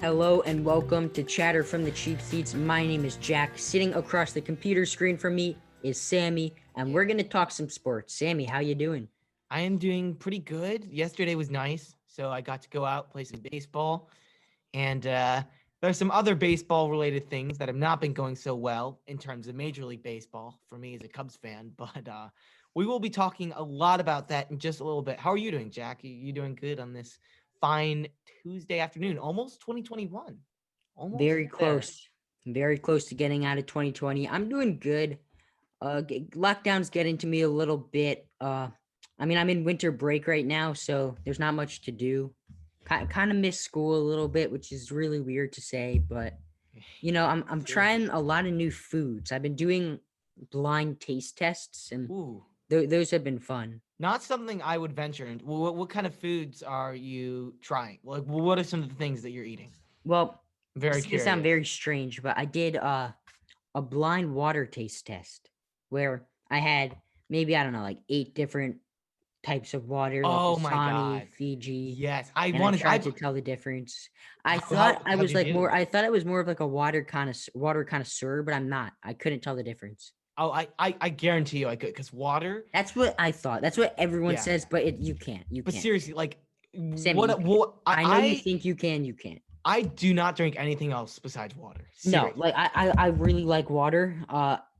Hello and welcome to Chatter from the Cheap Seats. My name is Jack. Sitting across the computer screen from me is Sammy, and we're gonna talk some sports. Sammy, how you doing? I am doing pretty good. Yesterday was nice, so I got to go out play some baseball, and there's some other baseball-related things that have not been going so well in terms of Major League Baseball for me as a Cubs fan. But we will be talking a lot about that in just a little bit. How are you doing, Jack? You doing good on this fine Tuesday afternoon? Almost 2021, almost Very there. close. Very close to getting out of 2020. I'm doing good. Lockdown's getting to me a little bit. I'm in winter break right now, so there's not much to do. Kind of miss school a little bit, which is really weird to say, but I'm Too. trying a lot of new foods. I've been doing blind taste tests, and Ooh, those have been fun. not something I would venture into. What kind of foods are you trying? Like, what are some of the things that you're eating? Well, I'm this very is gonna sound curious. very strange, but I did a blind water taste test where I had maybe I don't know like 8 different types of water, like Oh my Dasani, God. Fiji, Yes, I and I wanted. tried to tell the difference. I thought How I how'd was you like do? more. I thought I was more of like a water connoisseur, but I'm not. I couldn't tell the difference. Oh, I guarantee you I could, because water. That's what I thought. That's what everyone Yeah, says, but you can't. You but can't. seriously, like, Sammy, you what can't. what I I know you I think you can. You can't. I do not drink anything else besides water. No, Seriously. like I really like water.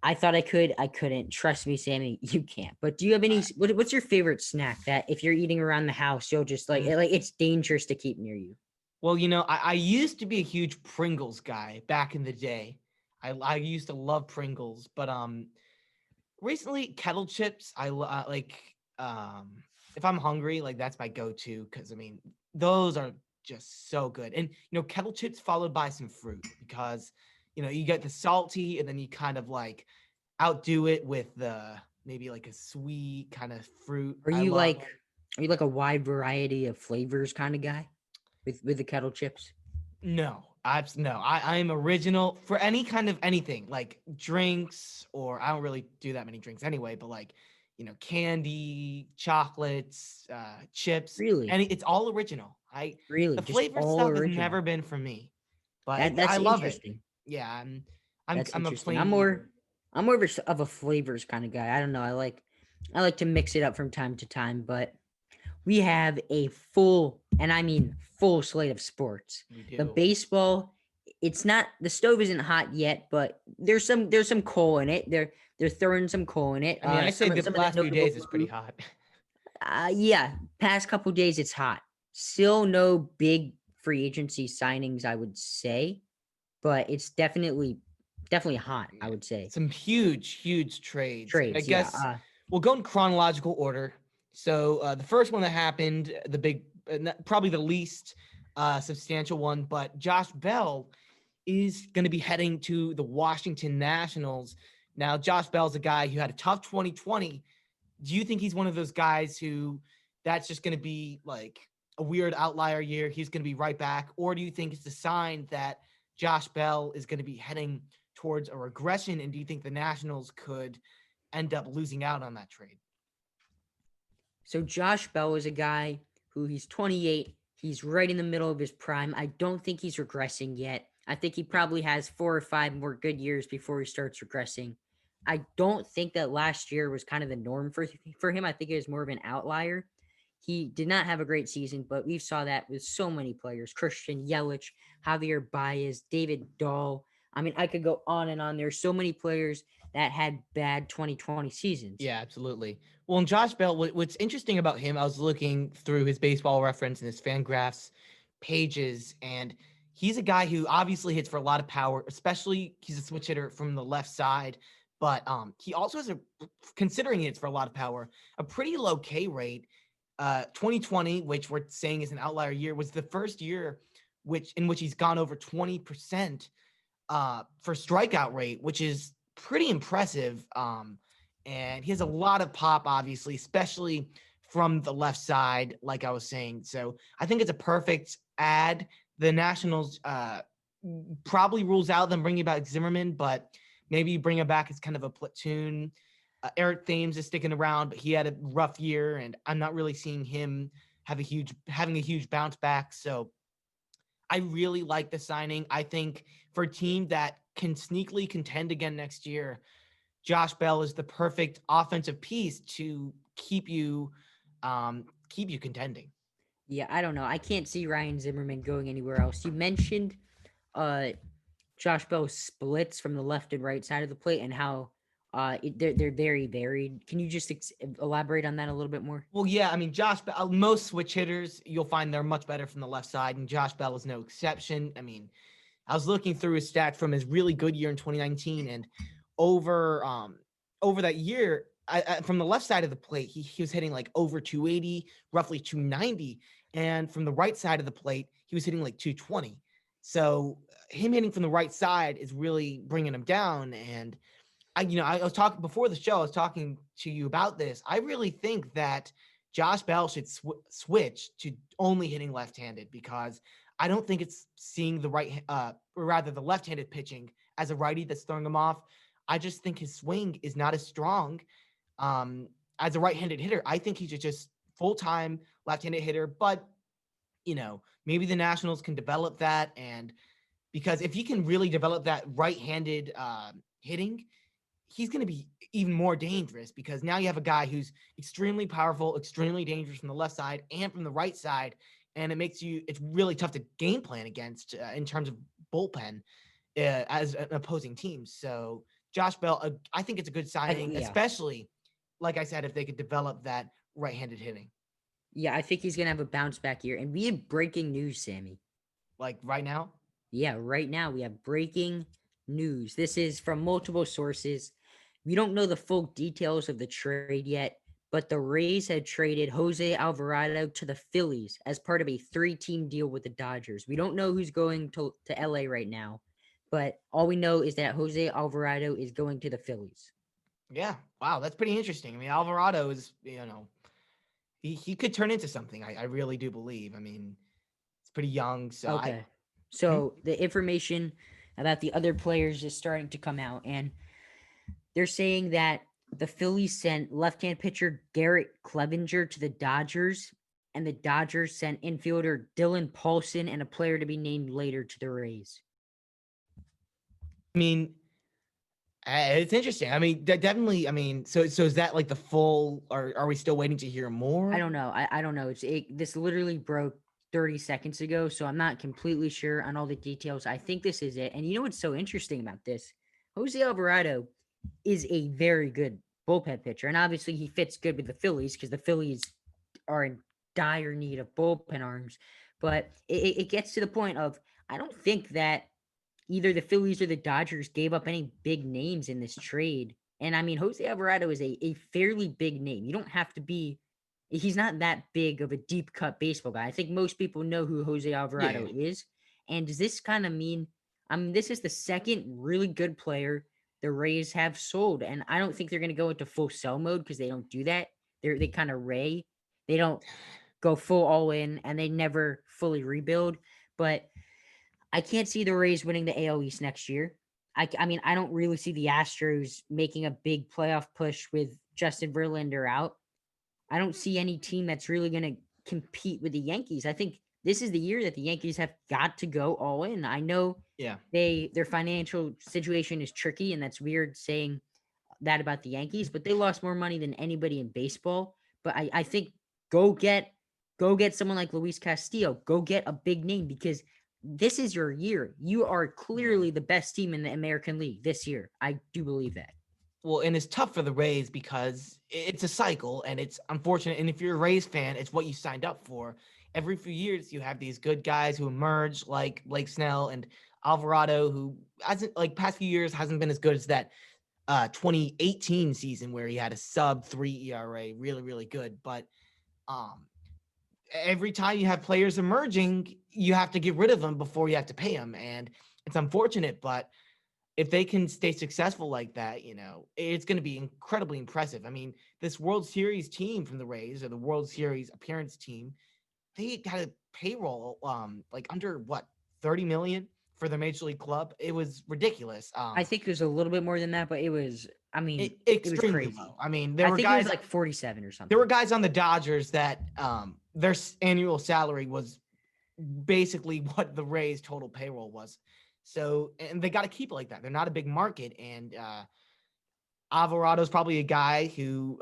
I thought I could. I couldn't. Trust me, Sammy, you can't. But do you have any? What's your favorite snack that if you're eating around the house, you'll just like it's dangerous to keep near you? Well, I used to be a huge Pringles guy back in the day. I used to love Pringles, but recently kettle chips. Like if I'm hungry, like that's my go-to because I mean those are just so good. And kettle chips followed by some fruit because you get the salty and then you kind of like outdo it with the maybe like a sweet kind of fruit. Are I you love. like are you like a wide variety of flavors kind of guy with the kettle chips? No, I am original for any kind of anything like drinks, or I don't really do that many drinks anyway, but like, candy, chocolates, chips, Really, it's all original. really, The just flavored all stuff has original. never been for me, but That's I love it. interesting. Yeah, That's I'm a interesting. plain eater. I'm more of a flavors kind of guy. I don't know. I like to mix it up from time to time, but we have a full, and I mean full slate of sports. We The do. baseball, it's not the stove isn't hot yet, but there's some coal in it. They're throwing some coal in it. I mean, I say the Some of the last few notable days is pretty news. hot. Yeah, past couple days it's hot. Still no big free agency signings, I would say, but it's definitely hot. I Yeah. would say Some huge trades. And I trades. Yeah. guess we'll go in chronological order. So the first one that happened, the big, probably the least substantial one, but Josh Bell is going to be heading to the Washington Nationals. Now, Josh Bell's a guy who had a tough 2020. Do you think he's one of those guys who that's just going to be like a weird outlier year? He's going to be right back. Or do you think it's a sign that Josh Bell is going to be heading towards a regression? And do you think the Nationals could end up losing out on that trade? So Josh Bell is a guy who he's 28. He's right in the middle of his prime. I don't think he's regressing yet. I think he Yeah. probably has 4 or 5 more good years before he starts regressing. I don't think that last year was kind of the norm for him. I think it was more of an outlier. He did not have a great season, but we saw that with so many players: Christian Yelich, Javier Baez, David Dahl. I mean, I could go on and on. There's so many players that had bad 2020 seasons. Yeah, absolutely. Well, and Josh Bell, what's interesting about him, I was looking through his baseball reference and his fan graphs pages, and he's a guy who obviously hits for a lot of power, especially he's a switch hitter from the left side. But he also has considering he hits for a lot of power, a pretty low K rate. 2020, which we're saying is an outlier year, was the first year in which he's gone over 20% for strikeout rate, which is pretty impressive. And he has a lot of pop, obviously, especially from the left side, like I was saying. So I think it's a perfect add. The Nationals probably rules out them bringing back Zimmerman, but maybe you bring him back as kind of a platoon. Eric Thames is sticking around, but he had a rough year, and I'm not really seeing him having a huge bounce back. So I really like the signing. I think for a team that can sneakily contend again next year, Josh Bell is the perfect offensive piece to keep you contending. Yeah, I don't know. I can't see Ryan Zimmerman going anywhere else. You mentioned uh Josh Bell splits from the left and right side of the plate and how they're very varied. Can you just elaborate on that a little bit more? Well, yeah, I mean, Josh Bell, most switch hitters, you'll find they're much better from the left side, and Josh Bell is no exception. I mean, I was looking through his stats from his really good year in 2019, and over over that year, from the left side of the plate, he was hitting like over 280, roughly 290, and from the right side of the plate, he was hitting like 220. So him hitting from the right side is really bringing him down. And I was talking before the show. I was talking to you about this. I really think that Josh Bell should switch to only hitting left-handed because I don't think it's seeing the right, or rather the left-handed pitching as a righty that's throwing him off. I just think his swing is not as strong as a right-handed hitter. I think he's just full-time left-handed hitter, but maybe the Nationals can develop that, and because if he can really develop that right-handed hitting, he's going to be even more dangerous because now you have a guy who's extremely powerful, extremely dangerous from the left side and from the right side. And it's really tough to game plan against in terms of bullpen as an opposing team. So Josh Bell, I think it's a good signing, Yeah, especially, like I said, if they could develop that right-handed hitting. yeah, I think he's gonna have a bounce back year. And we have breaking news, Sammy. Like right now, Yeah, right now we have breaking news. This is from multiple sources. We don't know the full details of the trade yet, but the Rays had traded Jose Alvarado to the Phillies as part of a three-team deal with the Dodgers. We don't know who's going to LA right now, but all we know is that Jose Alvarado is going to the Phillies. yeah, wow, that's pretty interesting. I mean, Alvarado is, he could turn into something. I really do believe. I mean, it's pretty young, so Okay. hmm? So the information about the other players is starting to come out, and they're saying that the Phillies sent left-hand pitcher Garrett Clevenger to the Dodgers, and the Dodgers sent infielder Dylan Paulson and a player to be named later to the Rays. I mean, it's interesting. I mean, definitely. I mean, so is that like the full? Or are we still waiting to hear I more? don't know. I don't know. This literally broke 30 seconds ago, so I'm not completely sure on all the details. I think this is it. And you know what's so interesting about this? Jose Alvarado is a very good bullpen pitcher, and obviously he fits good with the Phillies because the Phillies are in dire need of bullpen arms. But it gets to the point of I don't think that either the Phillies or the Dodgers gave up any big names in this trade. And I mean, Jose Alvarado is a fairly big name. You don't have to be, he's not that big of a deep cut baseball guy. I think most people know who Jose Yeah. Alvarado is. And does this kind of mean, I mean, this is the second really good player the Rays have sold. And I don't think they're going to go into full sell mode because they don't do that. They kind of ray. They don't go full all in and they never fully rebuild. But I can't see the Rays winning the AL East next year. I mean, I don't really see the Astros making a big playoff push with Justin Verlander out. I don't see any team that's really going to compete with the Yankees. I think this is the year that the Yankees have got to go all in. I know Yeah. their financial situation is tricky, and that's weird saying that about the Yankees, but they lost more money than anybody in baseball. But I think go get go get someone like Luis Castillo. Go get a big name because this is your year. You are Yeah. clearly the best team in the American League this year. I do believe that. Well, and it's tough for the Rays because it's a cycle and it's unfortunate. And if you're a Rays fan, it's what you signed up for. Every few years, you have these good guys who emerge, like Blake Snell and Alvarado, who hasn't like past few years hasn't been as good as that 2018 season where he had a sub 3 ERA, really, really good. But um, every time you have players emerging, you have to get rid of them before you have to pay them, and it's unfortunate, but if they can stay successful like that, it's going to be incredibly impressive. I mean, this World Series team from the Rays or the World Series appearance team, they had a payroll like under what 30 million for their major league club. It was ridiculous. I think it was a little bit more than that, but it was. I mean, it was Extremely low. crazy. I mean, I think it was like 47 or there were something. guys on the Dodgers that their annual salary was basically what the Rays' total payroll was. So, and they got to keep it like that. They're not a big market, and Alvarado's probably a guy who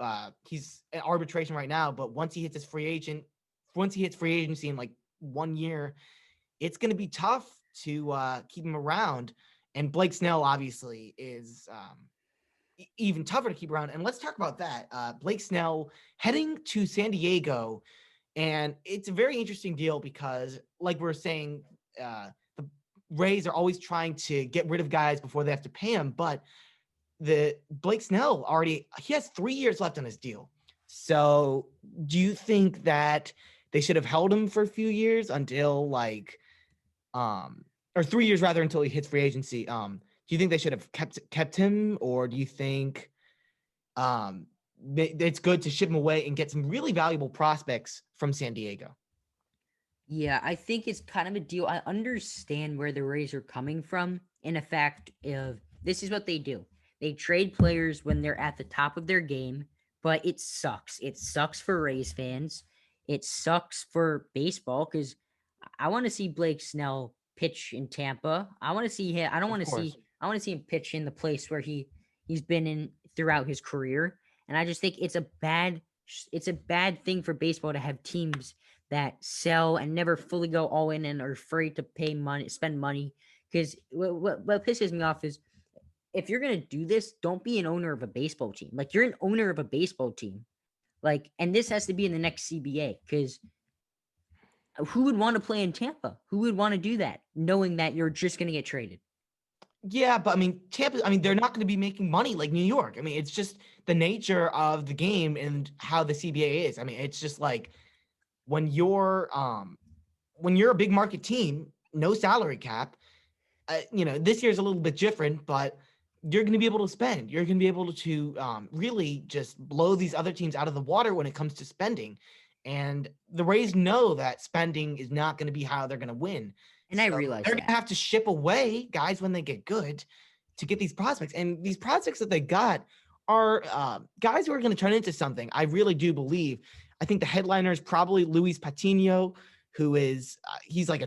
he's in arbitration right now, but once he hits free agency in like 1 year, it's going to be tough to keep him around. And Blake Snell obviously is even tougher to keep around. And let's talk about that. Blake Snell heading to San Diego, and it's a very interesting deal because, like we are saying, the Rays are always trying to get rid of guys before they have to pay them, but the Blake Snell he has 3 years left on his deal. So do you think that they should have held him for a few years until or 3 years rather until he hits free agency? Do you think they should have kept him, or do you think it's good to ship him away and get some really valuable prospects from San Diego? Yeah, I think it's kind of a deal. I understand where the Rays are coming from in a fact of this is what they do. They trade players when they're at the top of their game, but it sucks. It sucks for Rays fans. It sucks for baseball because I want to see Blake Snell pitch in Tampa. I want to see him. I don't Of want to course. see. I want to see him pitch in the place where he's been in throughout his career. And I just think it's a bad thing for baseball to have teams that sell and never fully go all in and are afraid to pay money, spend money. Because what pisses me off is if you're gonna do this, don't be an owner of a baseball team. Like you're an owner of a baseball team. Like, and this has to be in the next CBA because who would want to play in Tampa? Who would want to do that, knowing that you're just gonna get traded? Yeah, but I mean, Tampa, I mean, they're not going to be making money like New York. I mean, it's just the nature of the game and how the CBA is. I mean, it's just like when you're a big market team, no salary cap, this year's a little bit different, but you're going to be able to spend. You're going to be able to really just blow these other teams out of the water when it comes to spending. And the Rays know that spending is not going to be how they're going to win. And I So realize they're going to that. have to ship away guys when they get good to get these prospects. And these prospects that they got are guys who are going to turn into something. I really do believe. I think the headliner is probably Luis Patino, who is he's like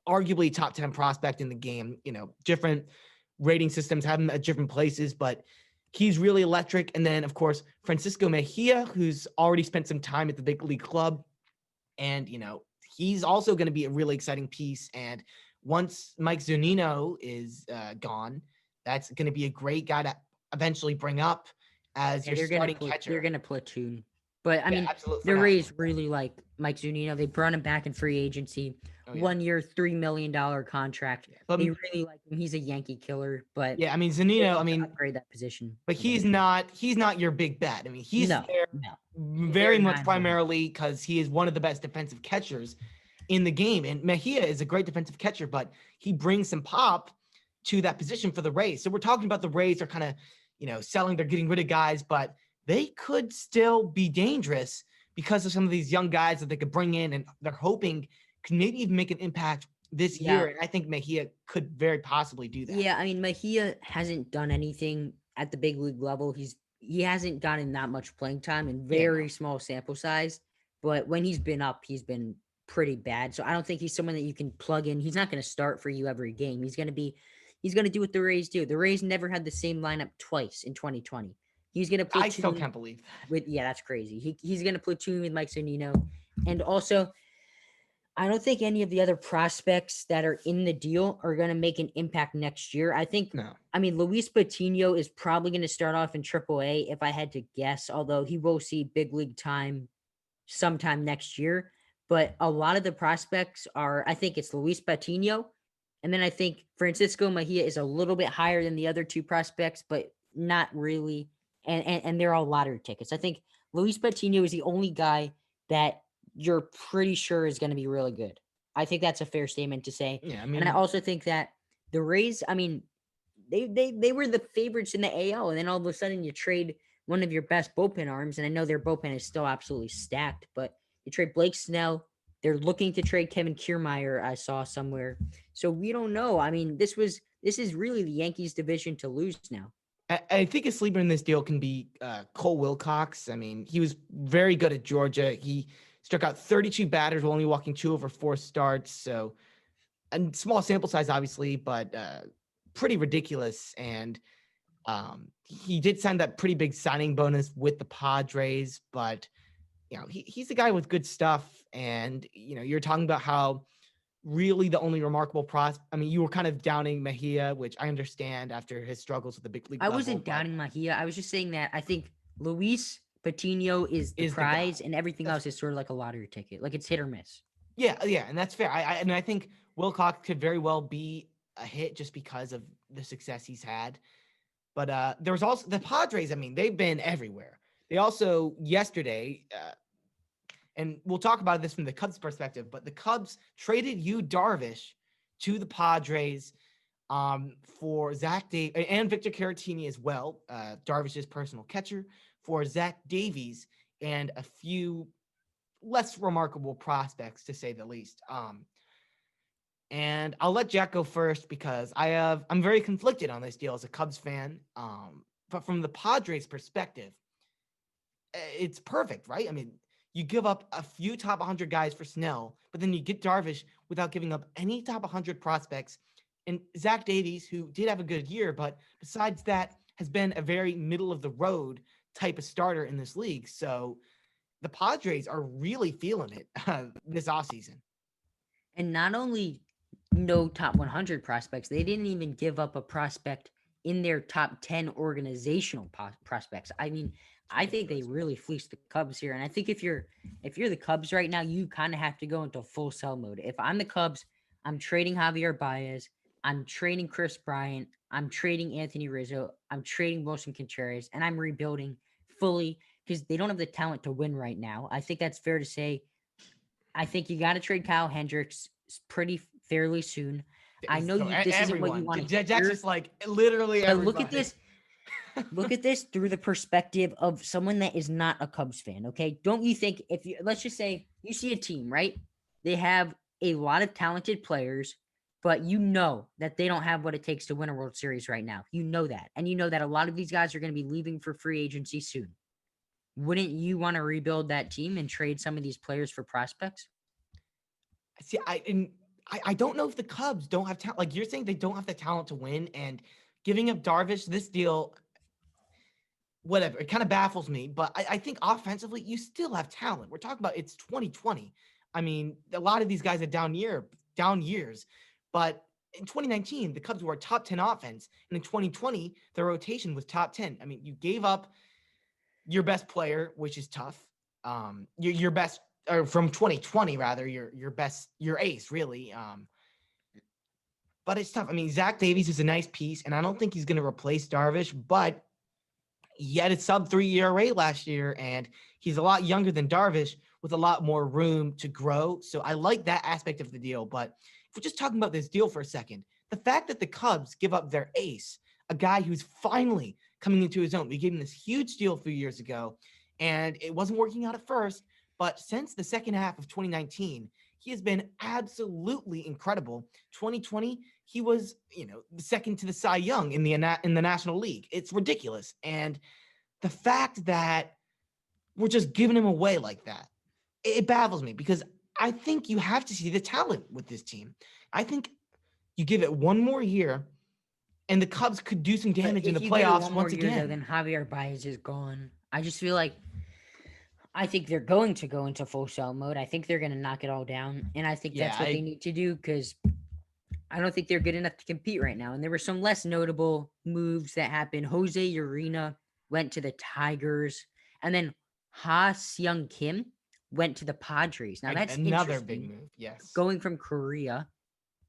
arguably top 10 prospect in the game. Different rating systems have him at different places, but he's really electric. And then, of course, Francisco Mejia, who's already spent some time at the big league club. And, he's also going to be a really exciting piece. And once Mike Zunino is gone, that's going to be a great guy to eventually bring up as Yeah, your starting they're catcher. gonna platoon. But I Yeah, mean, absolutely. For the now. Rays really like Mike Zunino. They brought him back in free agency, Oh, yeah. 1 year, $3 million contract. Yeah. But They really like him. He's a Yankee killer, but yeah, I mean, they Zunino, I need to mean, upgrade that position but eventually. he's not your big bet. I mean, he's No, there no. He's there very much 9 months. primarily because he is one of the best defensive catchers in the game. And Mejia is a great defensive catcher, but he brings some pop to that position for the Rays. So we're talking about the Rays are kind of, selling, they're getting rid of guys, but they could still be dangerous because of some of these young guys that they could bring in, and they're hoping can maybe even make an impact this Yeah, year. And I think Mejia could very possibly do that. yeah. I mean, Mejia hasn't done anything at the big league level. He hasn't gotten that much playing time and Yeah, no. very small sample size. But when he's been up, he's been pretty bad. So I don't think he's someone that you can plug in. He's not going to start for you every game. He's going to do what the Rays do. The Rays never had the same lineup twice in 2020. He's going to I still platoon can't believe that. with, yeah, that's crazy. He's going to platoon with Mike Zunino. And also, I don't think any of the other prospects that are in the deal are going to make an impact next year. No. I mean, Luis Patino is probably going to start off in AAA if I had to guess, although he will see big league time sometime next year. But a lot of the prospects are, I think it's Luis Patino. And then I think Francisco Mejia is a little bit higher than the other two prospects, but not really. And they're all lottery tickets. I think Luis Patino is the only guy that you're pretty sure is going to be really good. I think that's a fair statement to say. Yeah, I And I mean, also think that the Rays, I mean, they were the favorites in the AL, and then all of a sudden you trade one of your best bullpen arms, and I know their bullpen is still absolutely stacked, but you trade Blake Snell. They're looking to trade Kevin Kiermaier, I saw somewhere. So we don't know. I mean, this is really the Yankees division to lose now. I think a sleeper in this deal can be Cole Wilcox. I mean, he was very good at Georgia. He struck out 32 batters while only walking 2 over 4 starts. So, a small sample size, obviously, but pretty ridiculous. And he did sign that pretty big signing bonus with the Padres, but he's a guy with good stuff. And you're talking about how really the only remarkable I mean, you were kind of downing Mejia, which I understand after his struggles at the big league I level, wasn't but doubting Mahia. I was just saying that I think Luis Patino is the is the guy. prize, and everything That's else is sort of like a lottery ticket. Like it's hit or miss. yeah, and that's fair. I think Wilcox could very well be a hit just because of the success he's had. But there was also the Padres. I mean, they've been everywhere. They also yesterday, and we'll talk about this from the Cubs' perspective, but the Cubs traded Yu Darvish to the Padres for Zach Davies and Victor Caratini as well, Darvish's personal catcher, for Zach Davies and a few less remarkable prospects, to say the least. And I'll let Jack go first because I'm very conflicted on this deal as a Cubs fan. But from the Padres' perspective, it's perfect, right? I mean, you give up a few top 100 guys for Snell, but then you get Darvish without giving up any top 100 prospects. And Zach Davies, who did have a good year, but besides that, has been a very middle of the road type of starter in this league. So the Padres are really feeling it this offseason. And not only no top 100 prospects, they didn't even give up a prospect in their top 10 organizational prospects. I mean, I think they really fleeced the Cubs here. And I think if you're the Cubs right now, you kind of have to go into full sell mode. If I'm the Cubs, I'm trading Javier Baez, I'm trading Chris Bryant, I'm trading Anthony Rizzo, I'm trading Wilson Contreras, and I'm rebuilding fully because they don't have the talent to win right now. I think that's fair to say. I think you got to trade Kyle Hendricks pretty fairly soon. I know So this isn't what you everyone, want to Jack's hear, just like literally but everybody. look at this through the perspective of someone that is not a Cubs fan. Okay, don't you think if you let's just say you see a team, right? They have a lot of talented players, but you know that they don't have what it takes to win a World Series right now. You know that, and you know that a lot of these guys are going to be leaving for free agency soon. Wouldn't you want to rebuild that team and trade some of these players for prospects? See, I don't know if the Cubs don't have talent. Like you're saying, they don't have the talent to win, and giving up Darvish, this deal, whatever, it kind of baffles me. But I think offensively, you still have talent. We're talking about it's 2020. I mean, a lot of these guys had down years, but in 2019, the Cubs were a top 10 offense, and in 2020, the rotation was top 10. I mean, you gave up your best player, which is tough. Your best, or from 2020 rather, your best, your ace really. But it's tough. I mean, Zach Davies is a nice piece, and I don't think he's going to replace Darvish, but he had a sub 3 ERA last year, and he's a lot younger than Darvish with a lot more room to grow. So I like that aspect of the deal. But if we're just talking about this deal for a second, the fact that the Cubs give up their ace, a guy who's finally coming into his own, we gave him this huge deal a few years ago, and it wasn't working out at first. But since the second half of 2019, he has been absolutely incredible. 2020, he was, second to the Cy Young in the National League. It's ridiculous. And the fact that we're just giving him away like that, it baffles me because I think you have to see the talent with this team. I think you give it one more year and the Cubs could do some But damage in the if you give it playoffs one more once year, though, again. then Javier Baez is gone. I just feel like I think they're going to go into full sell mode. I think they're going to knock it all down, and I think Yeah, that's what they need to do because I don't think they're good enough to compete right now. And there were some less notable moves that happened. Jose Urena went to the Tigers, and then Ha Seung Kim went to the Padres. Now that's another big interesting. move. Yes. Going from Korea,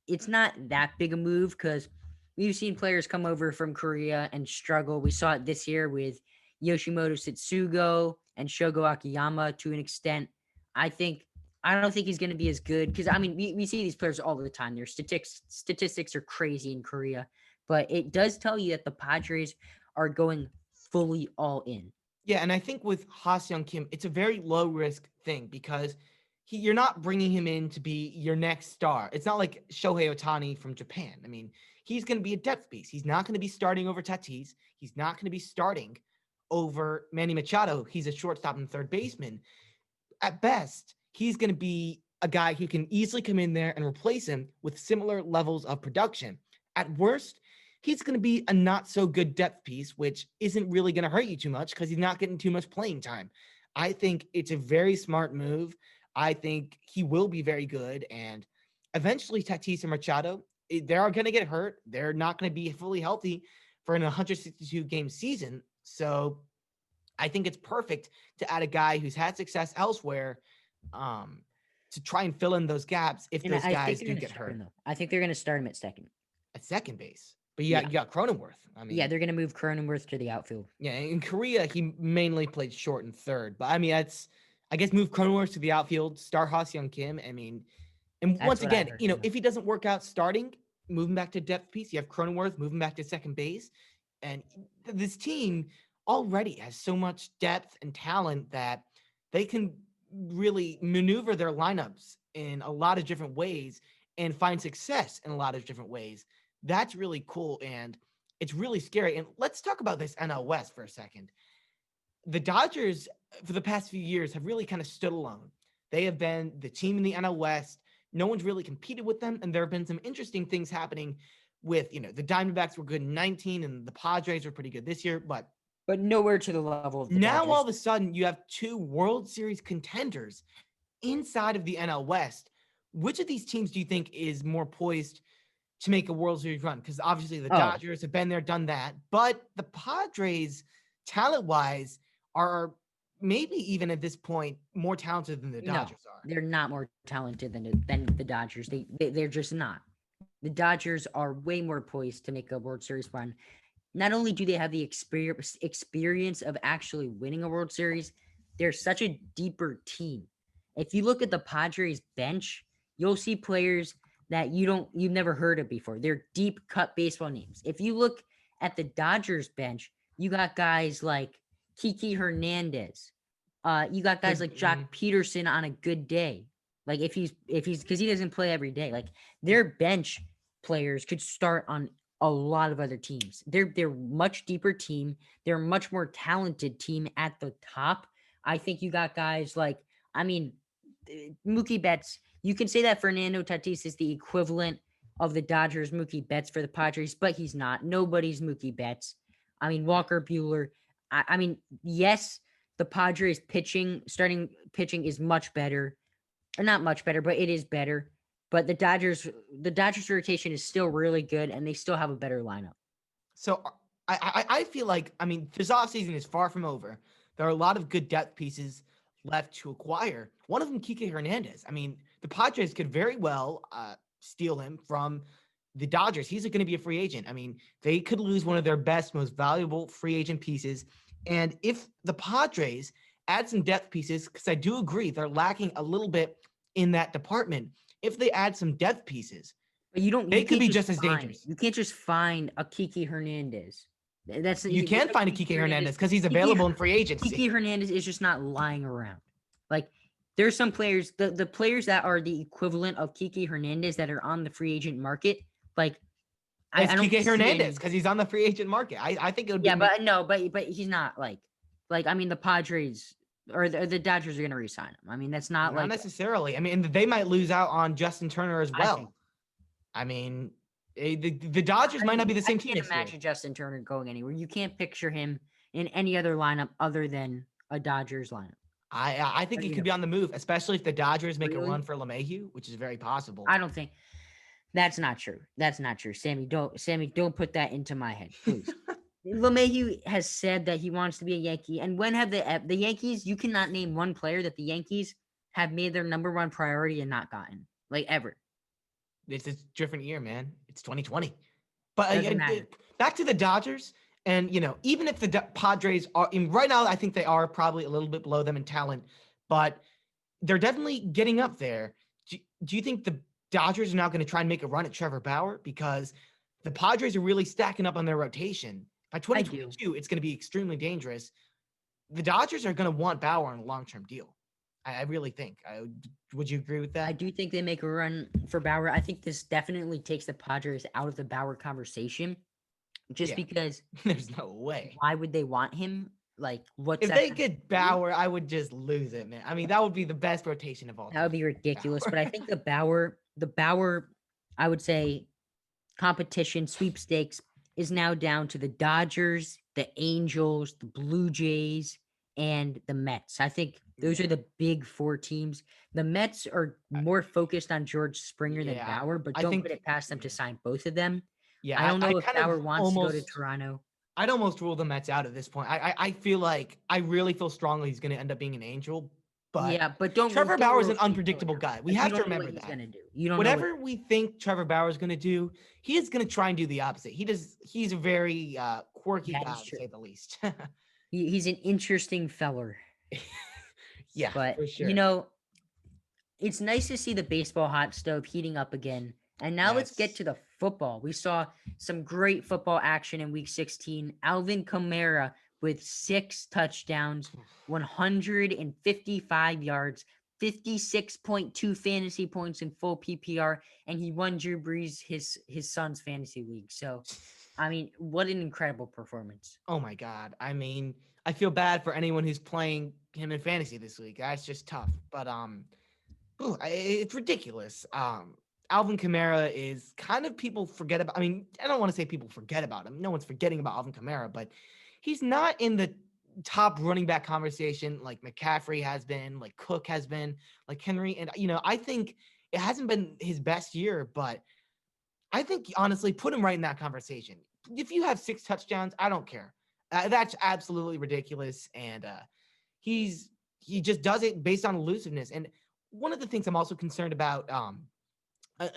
it's not that big a move because we've seen players come over from Korea and struggle. We saw it this year with Yoshimoto Setsugo and Shogo Akiyama to an extent. I think I don't think he's going to be as good because I mean we see these players all the time. Their statistics are crazy in Korea, but it does tell you that the Padres are going fully all in. Yeah, and I think with Ha Seung Kim, it's a very low risk thing because you're not bringing him in to be your next star. It's not like Shohei Ohtani from Japan. I mean, he's going to be a depth piece. He's not going to be starting over Tatis. He's not going to be starting over Manny Machado. He's a shortstop and third baseman. At best, he's going to be a guy who can easily come in there and replace him with similar levels of production. At worst, he's going to be a not so good depth piece, which isn't really going to hurt you too much because he's not getting too much playing time. I think it's a very smart move. I think he will be very good. And eventually, Tatis and Machado, they are going to get hurt. They're not going to be fully healthy for an 162 game season. So I think it's perfect to add a guy who's had success elsewhere, um, to try and fill in those gaps if And those I think guys they're do going to get start him hurt though. I think they're going to start him at second. at second base. But Yeah. you got Cronenworth. I Yeah, mean, they're going to move Cronenworth to the outfield. yeah, in Korea he mainly played short and third. But I mean, I guess move Cronenworth to the outfield, start Ha-Seong Kim. I mean, and That's once what I again, heard. if he doesn't work out starting, move him back to depth piece. You have Cronenworth, move him back to second base. And this team already has so much depth and talent that they can really maneuver their lineups in a lot of different ways and find success in a lot of different ways. That's really cool. And it's really scary. And let's talk about this NL West for a second. The Dodgers, for the past few years, have really kind of stood alone. They have been the team in the NL West. No one's really competed with them. And there have been some interesting things happening with, the Diamondbacks were good in 19 and the Padres were pretty good this year. But nowhere to the level of the now Dodgers. all of a sudden you have two World Series contenders inside of the NL West. Which of these teams do you think is more poised to make a World Series run? Because obviously the Dodgers have been there, done that. But the Padres, talent-wise, are maybe even at this point more talented than the Dodgers are. They're not more talented than the Dodgers. They're just not. The Dodgers are way more poised to make a World Series run. Not only do they have the experience of actually winning a World Series, they're such a deeper team. If you look at the Padres bench, you'll see players that you've never heard of before. They're deep cut baseball names. If you look at the Dodgers bench, you got guys like Kiki Hernandez. You got guys like Jock Peterson on a good day. Like if he's because he doesn't play every day. Like their bench players could start on a lot of other teams. They're much deeper team. They're a much more talented team at the top. I think you got guys like, Mookie Betts. You can say that Fernando Tatis is the equivalent of the Dodgers Mookie Betts for the Padres, but he's not. Nobody's Mookie Betts. Walker Buehler. Yes, the Padres starting pitching is much better. Or not much better, but it is better. But the Dodgers rotation is still really good, and they still have a better lineup. So I feel like, this offseason is far from over. There are a lot of good depth pieces left to acquire. One of them, Kike Hernandez. The Padres could very well steal him from the Dodgers. He's going to be a free agent. They could lose one of their best, most valuable free agent pieces. And if the Padres add some depth pieces, because I do agree they're lacking a little bit in that department, if they add some depth pieces, but they could be just as dangerous. You can't just find a Kike Hernandez. You can find a Kike Hernandez because he's available in free agency. Kike Hernandez is just not lying around. Like there's some players, the players that are the equivalent of Kike Hernandez that are on the free agent market. Like I don't Kike Hernandez because he's on the free agent market. I think it would be. Yeah, but he's not like the Padres or the Dodgers are going to re-sign him. That's not necessarily. They might lose out on Justin Turner as well. The Dodgers might not be the same team. I can't imagine Justin Turner going anywhere. You can't picture him in any other lineup other than a Dodgers lineup. I think he could be on the move, especially if the Dodgers make a run for LeMahieu, which is very possible. I don't think that's not true. That's not true. Sammy, don't put that into my head, please. LeMahieu has said that he wants to be a Yankee. And when have the Yankees, you cannot name one player that the Yankees have made their number one priority and not gotten, like ever. It's a different year, man. It's 2020. But back to the Dodgers. And, even if the Padres are right now, I think they are probably a little bit below them in talent, but they're definitely getting up there. Do you think the Dodgers are now going to try and make a run at Trevor Bauer? Because the Padres are really stacking up on their rotation. By 2022, it's going to be extremely dangerous. The Dodgers are going to want Bauer on a long-term deal. I really think. Would you agree with that? I do think they make a run for Bauer. I think this definitely takes the Padres out of the Bauer conversation. Just because there's no way. Why would they want him? Like, what's If that they gonna get do? Bauer, I would just lose it, man. I mean, that would be the best rotation of all That would time. be ridiculous. Bauer. But I think the Bauer, I would say competition sweepstakes is now down to the Dodgers, the Angels, the Blue Jays, and the Mets. I think those are Yeah. the big four teams. The Mets are I- more focused on George Springer than Yeah. Bauer, but I don't put think it past them to yeah. sign both of them. Yeah, I don't I know if kind Bauer of wants to go to almost Toronto. I'd almost rule the Mets out at this point. I feel like I really feel strongly he's going to end up being an Angel, but Yeah, but don't Trevor don't Bauer is an overthink though unpredictable now. guy. We Like, you have to don't know what remember he's that. gonna do. You don't know what. Whatever we think Trevor Bauer is going to do, he is going to try and do the opposite. He's a very quirky That is guy to true. say the least. He's an interesting feller. Yeah, But for sure. it's nice to see the baseball hot stove heating up again. And now let's get Yes. to the football. We saw some great football action in week 16. Alvin Kamara with 6 touchdowns, 155 yards, 56.2 fantasy points in full PPR, and he won Drew Brees his son's fantasy league. So, I mean, what an incredible performance. Oh my God. I mean, I feel bad for anyone who's playing him in fantasy this week. That's just tough. But ooh, it's ridiculous. Alvin Kamara is kind of people forget about. I mean, I don't want to say people forget about him. No one's forgetting about Alvin Kamara, but he's not in the top running back conversation like McCaffrey has been, like Cook has been, like Henry. And I think it hasn't been his best year, but I think honestly, put him right in that conversation. If you have 6 touchdowns, I don't care. That's absolutely ridiculous, and he just does it based on elusiveness. And one of the things I'm also concerned about,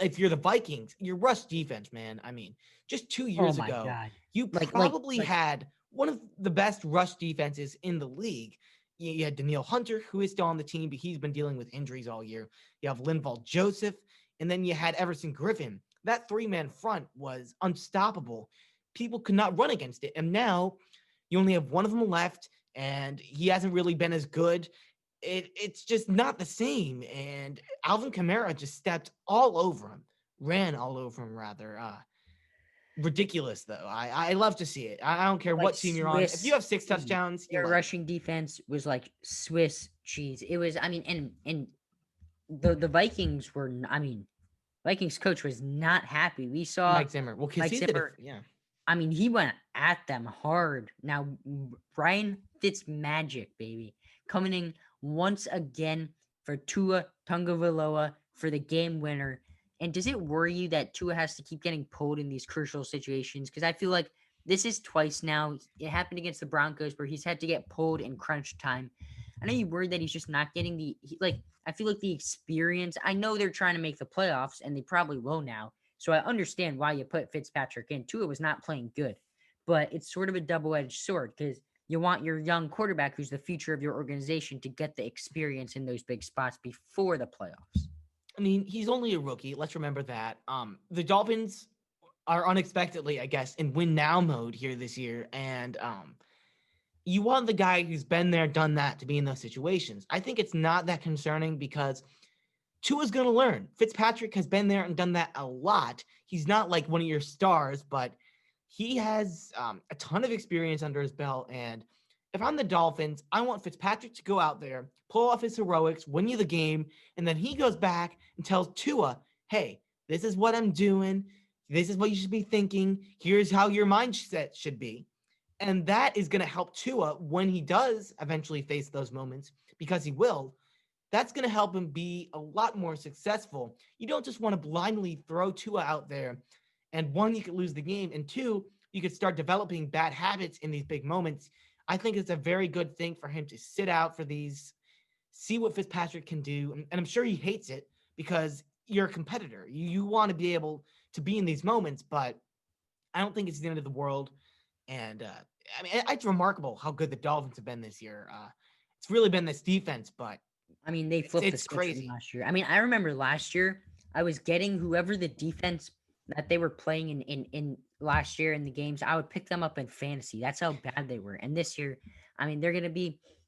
if you're the Vikings, your rush defense, man. I mean, just two Oh years my ago, god. you Like like probably like had one of the best rush defenses in the league. You had Daniil Hunter, who is still on the team, but he's been dealing with injuries all year. You have Linval Joseph, and then you had Everson Griffin. That three-man front was unstoppable. People could not run against it. And now you only have one of them left, and he hasn't really been as good. It's just not the same. And Alvin Kamara just stepped all over him, ran all over him rather. Ridiculous though. I love to see it. I don't care like what team you're on. If you Swiss have six cheese. touchdowns, you Their light it up. rushing defense was like Swiss cheese. It was, I mean, and the Vikings were, I mean, Vikings coach was not happy. We saw Mike Zimmer. Well, because Mike he's the Zimmer. yeah. I mean, he went at them hard. Now, Ryan Fitz magic, baby, coming in once again for Tua Tungavailoa for the game winner. And does it worry you that Tua has to keep getting pulled in these crucial situations? Because I feel like this is twice now. It happened against the Broncos where he's had to get pulled in crunch time. I know you worried that he's just not getting like. I feel like the experience. I know they're trying to make the playoffs, and they probably will now. So I understand why you put Fitzpatrick in. Tua was not playing good, but it's sort of a double-edged sword because you want your young quarterback, who's the future of your organization, to get the experience in those big spots before the playoffs. I mean, he's only a rookie. Let's remember that. The Dolphins are unexpectedly, I guess, in win now mode here this year, and you want the guy who's been there, done that to be in those situations. I think it's not that concerning because Tua's going to learn. Fitzpatrick has been there and done that a lot. He's not like one of your stars, but he has a ton of experience under his belt. And if I'm the Dolphins, I want Fitzpatrick to go out there, pull off his heroics, win you the game, and then he goes back and tells Tua, hey, this is what I'm doing. This is what you should be thinking. Here's how your mindset should be. And that is going to help Tua when he does eventually face those moments, because he will. That's going to help him be a lot more successful. You don't just want to blindly throw Tua out there, and one, you could lose the game, and two, you could start developing bad habits in these big moments. I think it's a very good thing for him to sit out for these, see what Fitzpatrick can do. And I'm sure he hates it because you're a competitor. You want to be able to be in these moments, but I don't think it's the end of the world. And I mean, it's remarkable how good the Dolphins have been this year. It's really been this defense, but I mean, they it's flipped the it's switch from crazy. last year. I mean, I remember last year I was getting whoever the defense that they were playing in last year in the games, I would pick them up in fantasy. That's how bad they were. And this year, I mean,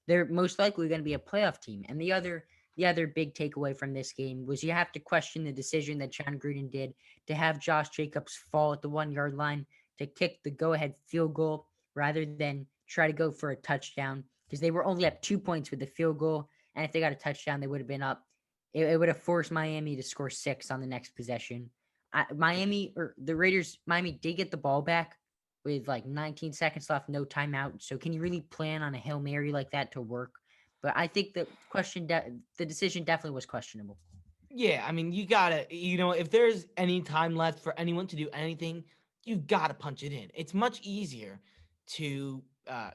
they're most likely gonna be a playoff team. And the other big takeaway from this game was you have to question the decision that John Gruden did to have Josh Jacobs fall at the 1 yard line to kick the go ahead field goal rather than try to go for a touchdown because they were only up 2 points with the field goal. And if they got a touchdown, they would have been up. It would have forced Miami to score six on the next possession. Miami or the Raiders, Miami did get the ball back with like 19 seconds left, no timeout. So can you really plan on a Hail Mary like that to work? But I think the decision definitely was questionable. Yeah, I mean, you gotta, if there's any time left for anyone to do anything, you gotta punch it in. It's much easier to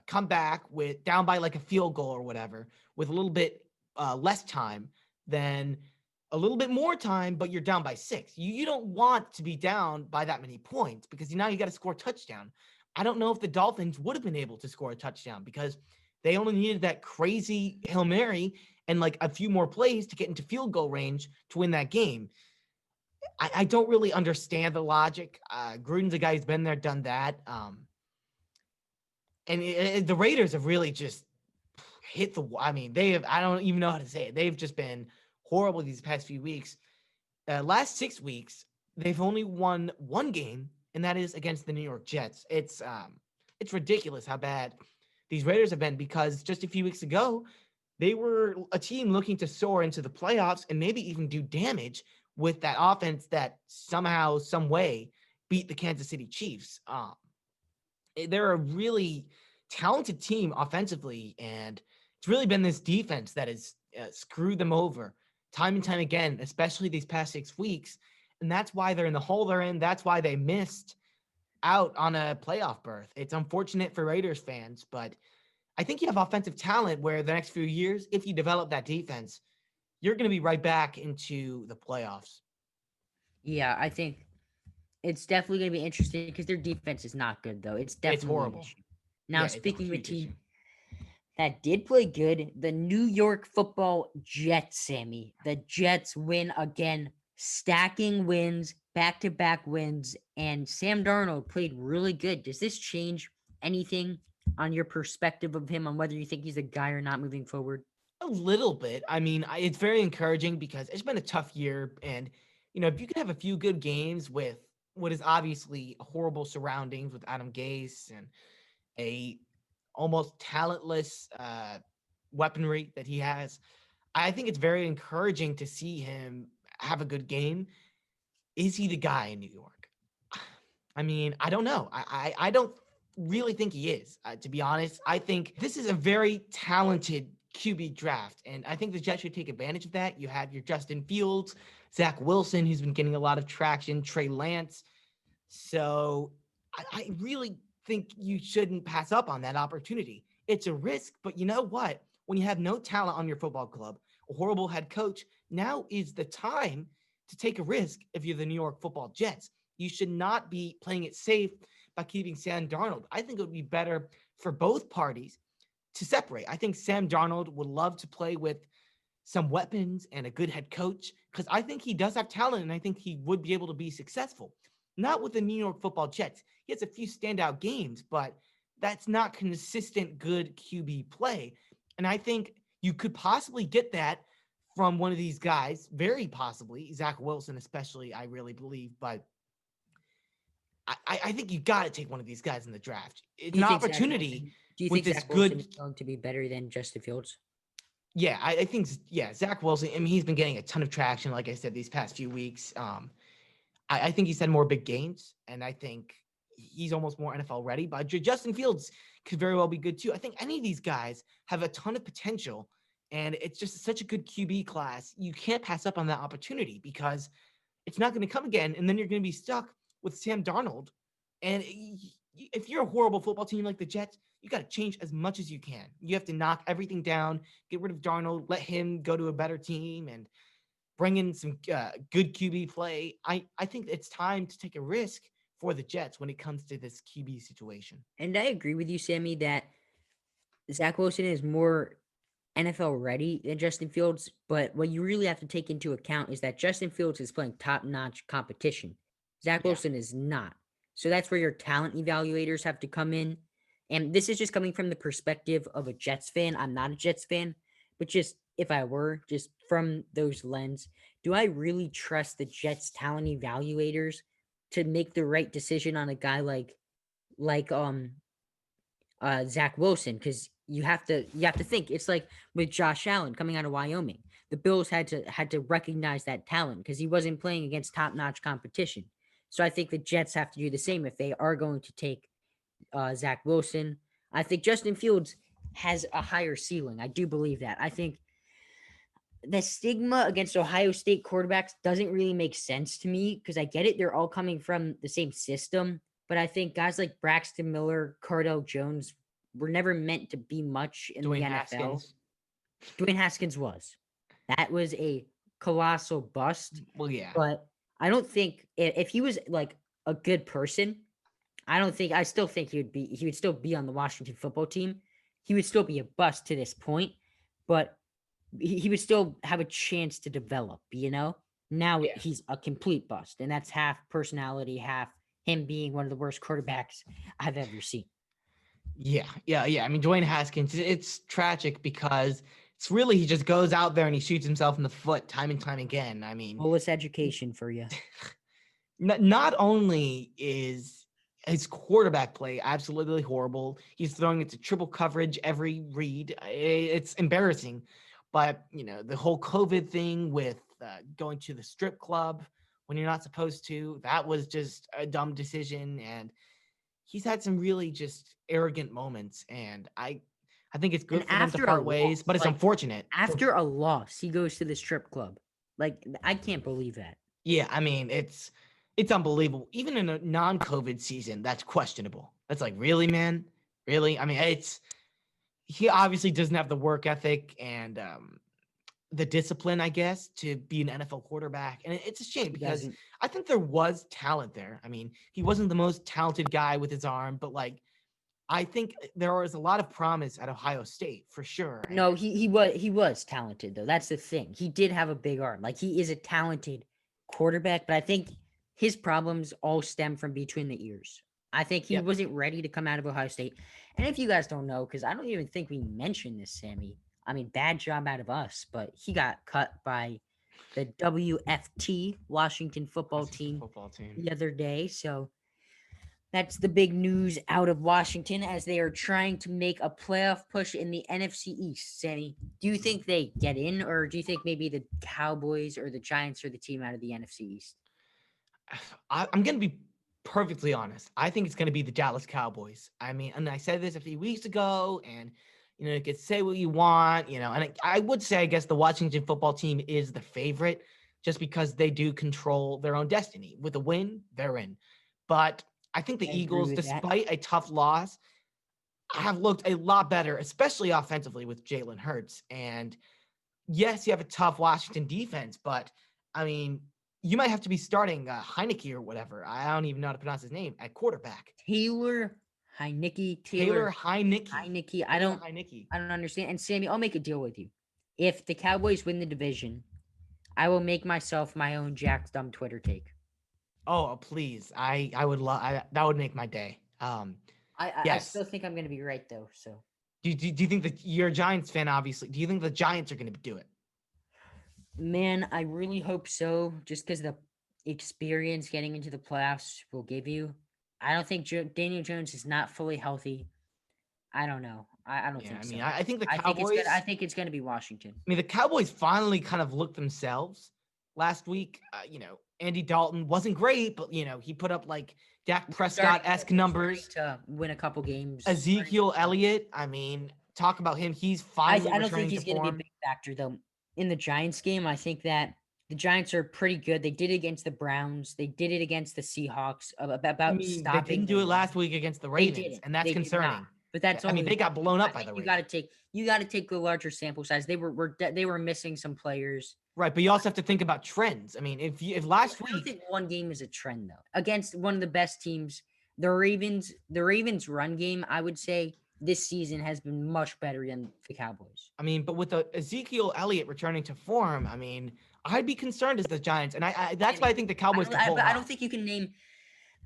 come back with down by like a field goal or whatever with a little bit less time than a little bit more time, but you're down by six. You don't want to be down by that many points because now you got to score a touchdown. I don't know if the Dolphins would have been able to score a touchdown because they only needed that crazy Hail Mary and like a few more plays to get into field goal range to win that game. I don't really understand the logic. Gruden's a guy who's been there, done that. And the Raiders have really just hit the. I mean, they have. I don't even know how to say it. They've just been horrible these past few weeks. Last 6 weeks, they've only won one game, and that is against the New York Jets. It's ridiculous how bad these Raiders have been because just a few weeks ago, they were a team looking to soar into the playoffs and maybe even do damage with that offense that somehow, some way beat the Kansas City Chiefs. They're a really talented team offensively, and it's really been this defense that has screwed them over time and time again, especially these past 6 weeks. And that's why they're in the hole they're in. That's why they missed out on a playoff berth. It's unfortunate for Raiders fans, but I think you have offensive talent where the next few years, if you develop that defense, you're going to be right back into the playoffs. Yeah, I think it's definitely going to be interesting because their defense is not good, though. It's It's definitely an horrible. issue. Now, Yeah, it's a speaking of a huge issue. team that did play good, the New York Football Jets, Sammy. The Jets win again, stacking wins, back to back wins, and Sam Darnold played really good. Does this change anything on your perspective of him on whether you think he's a guy or not moving forward? A little bit. I mean, it's very encouraging because it's been a tough year. And, if you could have a few good games with what is obviously horrible surroundings with Adam Gase and a almost talentless weaponry that he has, I think it's very encouraging to see him have a good game. Is he the guy in New York? I mean, I don't know. I don't really think he is. To be honest, I think this is a very talented QB draft, and I think the Jets should take advantage of that. You have your Justin Fields, Zach Wilson, who's been getting a lot of traction, Trey Lance. So I really think you shouldn't pass up on that opportunity. It's a risk, but you know what? When you have no talent on your football club, a horrible head coach, now is the time to take a risk if you're the New York Football Jets. You should not be playing it safe by keeping Sam Darnold. I think it would be better for both parties to separate. I think Sam Darnold would love to play with some weapons and a good head coach because I think he does have talent and I think he would be able to be successful. Not with the New York Football Jets. He has a few standout games, but that's not consistent good QB play. And I think you could possibly get that from one of these guys, very possibly, Zach Wilson, especially, I really believe. But I think you got to take one of these guys in the draft. It's Do an you think Zach opportunity Wilson? Do you with think this Zach Wilson good. is going to be better than Justin Fields? Yeah, I think, yeah, Zach Wilson. I mean, he's been getting a ton of traction, like I said, these past few weeks. I think he's had more big games, and I think he's almost more NFL ready. But Justin Fields could very well be good too. I think any of these guys have a ton of potential, and it's just such a good QB class. You can't pass up on that opportunity because it's not going to come again, and then you're going to be stuck with Sam Darnold. And if you're a horrible football team like the Jets, you got to change as much as you can. You have to knock everything down, get rid of Darnold, let him go to a better team, and bring in some good QB play. I think it's time to take a risk for the Jets when it comes to this QB situation. And I agree with you, Sammy, that Zach Wilson is more NFL ready than Justin Fields. But what you really have to take into account is that Justin Fields is playing top notch competition. Zach Yeah. Wilson is not. So that's where your talent evaluators have to come in. And this is just coming from the perspective of a Jets fan. I'm not a Jets fan, but just if I were, just from those lens, do I really trust the Jets talent evaluators to make the right decision on a guy like Zach Wilson, because you have to think it's like with Josh Allen coming out of Wyoming. The Bills had to recognize that talent because he wasn't playing against top notch competition. So I think the Jets have to do the same if they are going to take Zach Wilson. I think Justin Fields has a higher ceiling. I do believe that. I think the stigma against Ohio State quarterbacks doesn't really make sense to me because I get it. They're all coming from the same system. But I think guys like Braxton Miller, Cardell Jones were never meant to be much in the Dwayne NFL. Haskins. Dwayne Haskins was. That was a colossal bust. Well, yeah. But I don't think if he was like a good person, I still think he would still be on the Washington football team. He would still be a bust to this point, but he would still have a chance to develop. Now Yeah. he's a complete bust, and that's half personality, half him being one of the worst quarterbacks I've ever seen. Yeah. I mean, Dwayne Haskins, it's tragic because it's really he just goes out there and he shoots himself in the foot time and time again. I mean, Fullest education for you. not only is his quarterback play absolutely horrible, he's throwing into triple coverage every read. It's embarrassing. But, the whole COVID thing with going to the strip club when you're not supposed to, that was just a dumb decision. And he's had some really just arrogant moments. And I think it's And good for them to after a part ways, loss, but it's like unfortunate. after a loss, he goes to the strip club. Like I can't believe that. Yeah, I mean, it's unbelievable. Even in a non-COVID season, that's questionable. That's like, really, man? Really? I mean, he obviously doesn't have the work ethic and the discipline, I guess, to be an NFL quarterback. And it's a shame He because doesn't. I think there was talent there. I mean, he wasn't the most talented guy with his arm, but like I think there was a lot of promise at Ohio State for sure. And No, he was talented though. That's the thing. He did have a big arm. Like he is a talented quarterback, but I think his problems all stem from between the ears. I think he yep. wasn't ready to come out of Ohio State. And if you guys don't know, because I don't even think we mentioned this, Sammy. I mean, bad job out of us, but he got cut by the WFT Washington football Washington team football team. the other day. So that's the big news out of Washington as they are trying to make a playoff push in the NFC East. Sammy, do you think they get in, or do you think maybe the Cowboys or the Giants are the team out of the NFC East? I'm going to be perfectly honest. I think it's going to be the Dallas Cowboys. I mean, and I said this a few weeks ago, and you can say what you want, and I would say, I guess the Washington football team is the favorite just because they do control their own destiny. With a win, they're in. But I think I the agree Eagles, with that. despite a tough loss, have looked a lot better, especially offensively with Jalen Hurts. And yes, you have a tough Washington defense, but I mean, you might have to be starting Heineke or whatever. I don't even know how to pronounce his name at quarterback. Taylor Taylor Taylor Heineke. Heineke. I Taylor don't Heineke. I don't understand. And Sammy, I'll make a deal with you. If the Cowboys win the division, I will make myself my own Jack's dumb Twitter take. Oh, please. I would love that would make my day. I Yes. still think I'm gonna be right though. So Do you think that you're a Giants fan, obviously? Do you think the Giants are going to do it? man, I really hope so. Just because the experience getting into the playoffs will give you. I don't think Daniel Jones is not fully healthy. I don't know. I don't Yeah, think I mean, so. I think the I think it's good. I Cowboys. think it's gonna be Washington. I mean, the Cowboys finally kind of looked themselves last week. Andy Dalton wasn't great, but he put up like Dak Prescott esque He's starting numbers. to win a couple games. Ezekiel Elliott. I mean, talk about him. He's finally I don't think returning to he's going to be a form. big factor though in the Giants game. I think that the Giants are pretty good. They did it against the Browns. They did it against the Seahawks I about mean, they stopping didn't the do it run. last week against the They Ravens, didn't. and that's They did not. concerning. But that's I mean, only they got one blown game. up I by think the you got to Ravens. take the larger sample size. They were missing some players. Right, but you also have to think about trends. I mean, if last I don't week, think one game is a trend though. Against one of the best teams, the Ravens run game, I would say this season has been much better than the Cowboys. I mean, but with Ezekiel Elliott returning to form, I mean, I'd be concerned as the Giants, and I that's why I Sammy, think the Cowboys can pull but it I don't off. think you can name.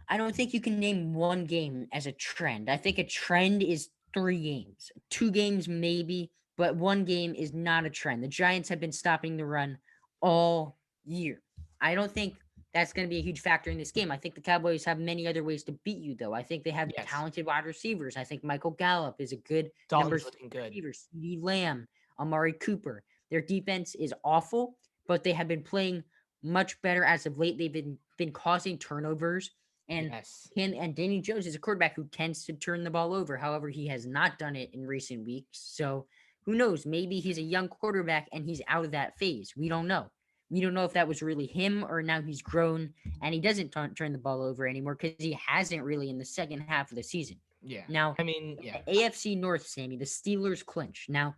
I don't think you can name one game as a trend. I think a trend is 3 games, 2 games maybe, but one game is not a trend. The Giants have been stopping the run all year. I don't think that's going to be a huge factor in this game. I think the Cowboys have many other ways to beat you, though. I think they have Yes. talented wide receivers. I think Michael Gallup is a good number Dalton's 3 looking good. receiver. CeeDee Lamb, Amari Cooper. Their defense is awful, but they have been playing much better as of late. They've been causing turnovers, and Yes. Danny Jones is a quarterback who tends to turn the ball over. However, he has not done it in recent weeks. So who knows? Maybe he's a young quarterback and he's out of that phase. We don't know. We don't know if that was really him or now he's grown and he doesn't turn the ball over anymore because he hasn't really in the second half of the season. Yeah. Now, I mean, in yeah. the AFC North, Sammy, the Steelers clinch. Now,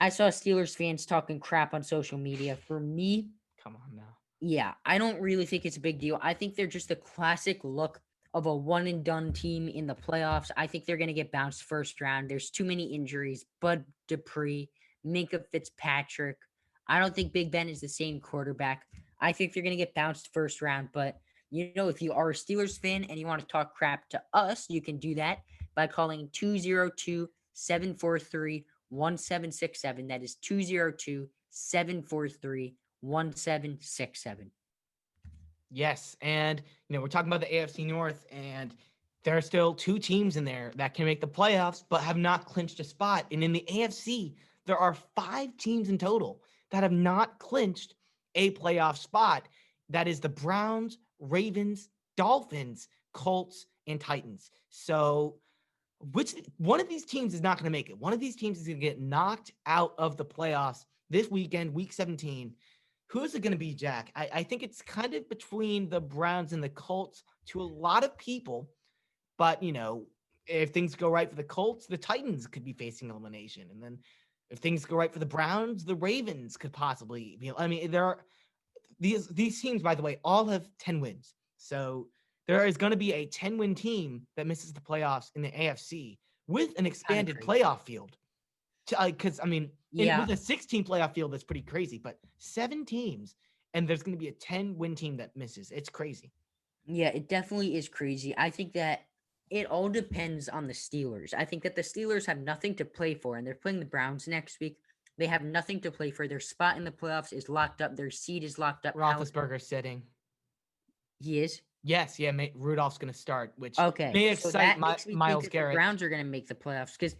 I saw Steelers fans talking crap on social media. For me, Come on now. yeah, I don't really think it's a big deal. I think they're just a classic look of a one and done team in the playoffs. I think they're going to get bounced first round. There's too many injuries. Bud Dupree, Minka Fitzpatrick. I don't think Big Ben is the same quarterback. I think they're going to get bounced first round. But, if you are a Steelers fan and you want to talk crap to us, you can do that by calling 202-743-1767. That is 202-743-1767. Yes, and we're talking about the AFC North, and there are still two teams in there that can make the playoffs, but have not clinched a spot. And in the AFC, there are five teams in total that have not clinched a playoff spot. That is the Browns, Ravens, Dolphins, Colts, and Titans. So, which one of these teams is not going to make it? One of these teams is going to get knocked out of the playoffs this weekend, week 17. Who is it going to be, Jack? I think it's kind of between the Browns and the Colts to a lot of people. But, if things go right for the Colts, the Titans could be facing elimination. And then if things go right for the Browns, the Ravens could possibly be. I mean, there are these teams, by the way, all have 10 wins. So there is going to be a 10-win team that misses the playoffs in the AFC with an Kind of expanded crazy. playoff field. Because Yeah. with a 16 playoff field, that's pretty crazy. But 7 teams, and there's going to be a 10-win team that misses. It's crazy. Yeah, it definitely is crazy. I think that it all depends on the Steelers. I think that the Steelers have nothing to play for, and they're playing the Browns next week. They have nothing to play for. Their spot in the playoffs is locked up. Their seed is locked up. How Roethlisberger sitting. he is. Yes, yeah, Rudolph's going to start, which Okay, may so excite that makes me think Miles that the Garrett. Browns are going to make the playoffs because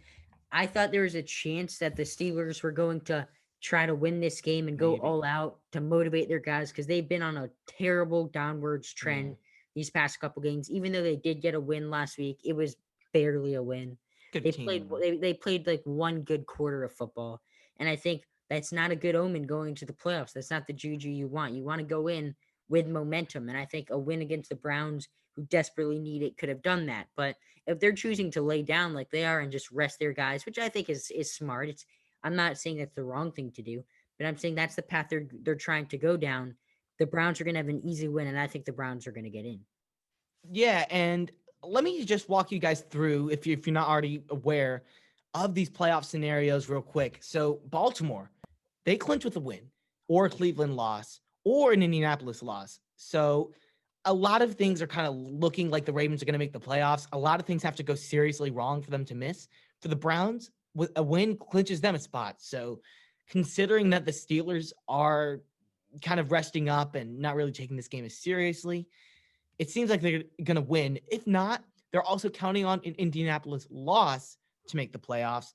I thought there was a chance that the Steelers were going to try to win this game and go Maybe. all out to motivate their guys because they've been on a terrible downwards Yeah. trend these past couple games. Even though they did get a win last week, it was barely a win. Good They played team. they played like one good quarter of football, and I think that's not a good omen going to the playoffs. That's not the juju you want. You want to go in with momentum, and I think a win against the Browns, who desperately need it, could have done that. But if they're choosing to lay down like they are and just rest their guys, which I think is smart. I'm not saying that's the wrong thing to do, but I'm saying that's the path they're trying to go down. The Browns are going to have an easy win, and I think the Browns are going to get in. Yeah, and let me just walk you guys through, if you're not already aware of these playoff scenarios real quick. So Baltimore, they clinch with a win, or a Cleveland loss, or an Indianapolis loss. So a lot of things are kind of looking like the Ravens are going to make the playoffs. A lot of things have to go seriously wrong for them to miss. For the Browns, with a win clinches them a spot. So considering that the Steelers are kind of resting up and not really taking this game as seriously, it seems like they're going to win. If not, they're also counting on an Indianapolis loss to make the playoffs.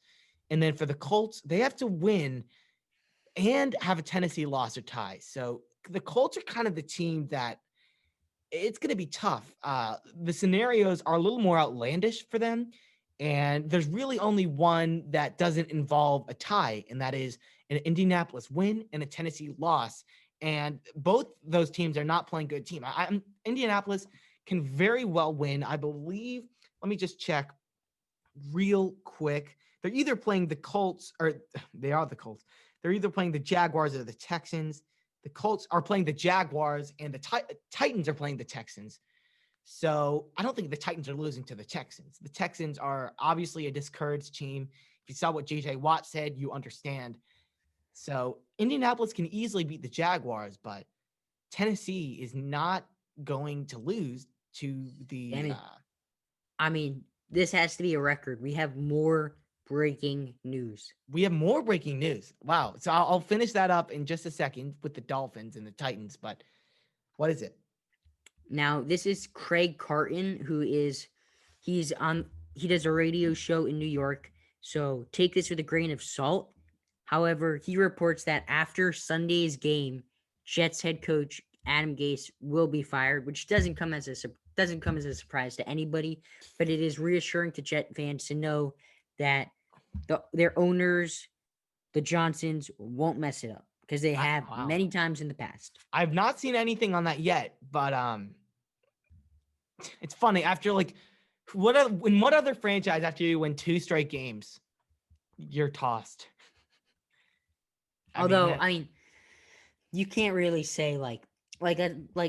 And then for the Colts, they have to win and have a Tennessee loss or tie. So the Colts are kind of the team that it's going to be tough. The scenarios are a little more outlandish for them. And there's really only one that doesn't involve a tie, and that is an Indianapolis win and a Tennessee loss. And both those teams are not playing good team. Indianapolis can very well win. I believe, let me just check real quick. They're either playing the Colts, or they are the Colts. They're either playing the Jaguars or the Texans. The Colts are playing the Jaguars, and the Titans are playing the Texans. So I don't think the Titans are losing to the Texans. The Texans are obviously a discouraged team. If you saw what JJ Watt said, you understand. So Indianapolis can easily beat the Jaguars, but Tennessee is not going to lose to Damn the. it. I mean, this has to be a record. We have more breaking news. We have more breaking news. Wow. So I'll finish that up in just a second with the Dolphins and the Titans, but What is it? Now, this is Craig Carton, he's on, he does a radio show in New York. So take this with a grain of salt. However, he reports that after Sunday's game, Jets head coach Adam Gase will be fired, which doesn't come as a surprise to anybody, but it is reassuring to Jet fans to know that their owners, the Johnsons, won't mess it up because they have Wow. many times in the past. I've not seen anything on that yet, but it's funny after like what other franchise after you win 2 straight games, you're tossed. I mean Although, that I mean, you can't really say like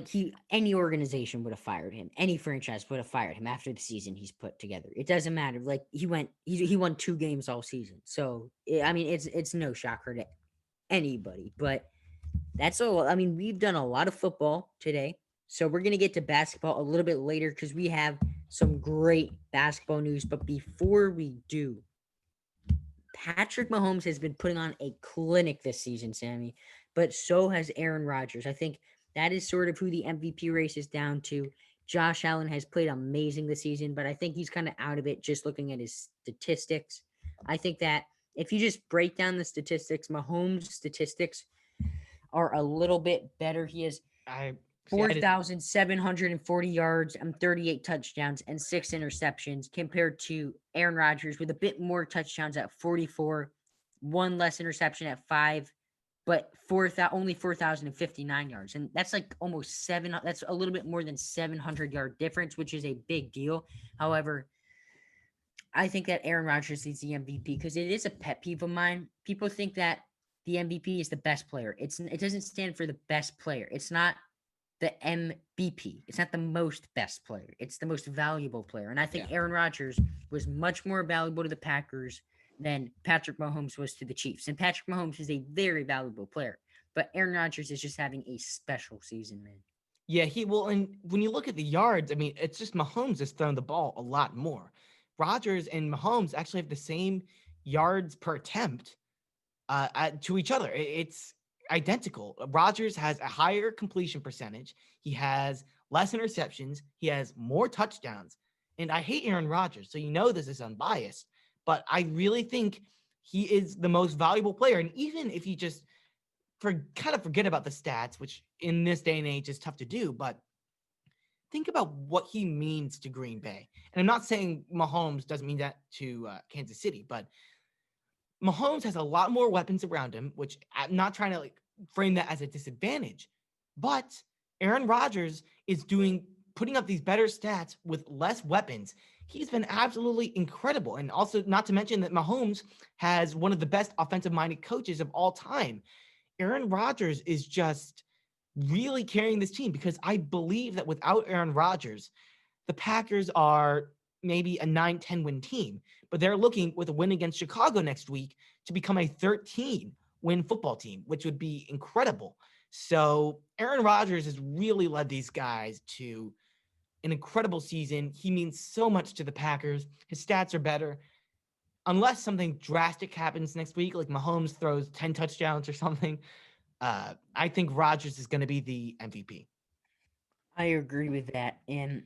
he any organization would have fired him. Any franchise would have fired him after the season he's put together. It doesn't matter. Like he won 2 games all season. So I mean, it's no shocker to anybody. But that's all. I mean, we've done a lot of football today. So we're gonna get to basketball a little bit later because we have some great basketball news. But before we do, Patrick Mahomes has been putting on a clinic this season, Sammy, but so has Aaron Rodgers. I think that is sort of who the MVP race is down to. Josh Allen has played amazing this season, but I think he's kind of out of it just looking at his statistics. I think that if you just break down the statistics, Mahomes' statistics are a little bit better. He has I see. I just 4,740 yards and 38 touchdowns and 6 interceptions compared to Aaron Rodgers with a bit more touchdowns at 44, one less interception at 5, but only 4,059 yards. And that's like almost that's a little bit more than 700-yard difference, which is a big deal. However, I think that Aaron Rodgers is the MVP because it is a pet peeve of mine. People think that the MVP is the best player. It doesn't stand for the best player. It's not the MVP. It's not the most best player. It's the most valuable player. And I think yeah. Aaron Rodgers was much more valuable to the Packers than Patrick Mahomes was to the Chiefs. And Patrick Mahomes is a very valuable player. But Aaron Rodgers is just having a special season, man. Yeah, he will. And when you look at the yards, I mean, it's just Mahomes has thrown the ball a lot more. Rodgers and Mahomes actually have the same yards per attempt to each other. It's identical. Rodgers has a higher completion percentage. He has less interceptions. He has more touchdowns. And I hate Aaron Rodgers, so you know this is unbiased. But I really think he is the most valuable player. And even if you just kind of forget about the stats, which in this day and age is tough to do, but think about what he means to Green Bay. And I'm not saying Mahomes doesn't mean that to Kansas City, but Mahomes has a lot more weapons around him, which I'm not trying to like frame that as a disadvantage, but Aaron Rodgers is putting up these better stats with less weapons. He's been absolutely incredible. And also, not to mention that Mahomes has one of the best offensive minded coaches of all time. Aaron Rodgers is just really carrying this team because I believe that without Aaron Rodgers, the Packers are maybe a 9-10 win team, but they're looking with a win against Chicago next week to become a 13 win football team, which would be incredible. So Aaron Rodgers has really led these guys to an incredible season. He means so much to the Packers. His stats are better. Unless something drastic happens next week, like Mahomes throws 10 touchdowns or something, I think Rodgers is going to be the MVP. I agree with that. And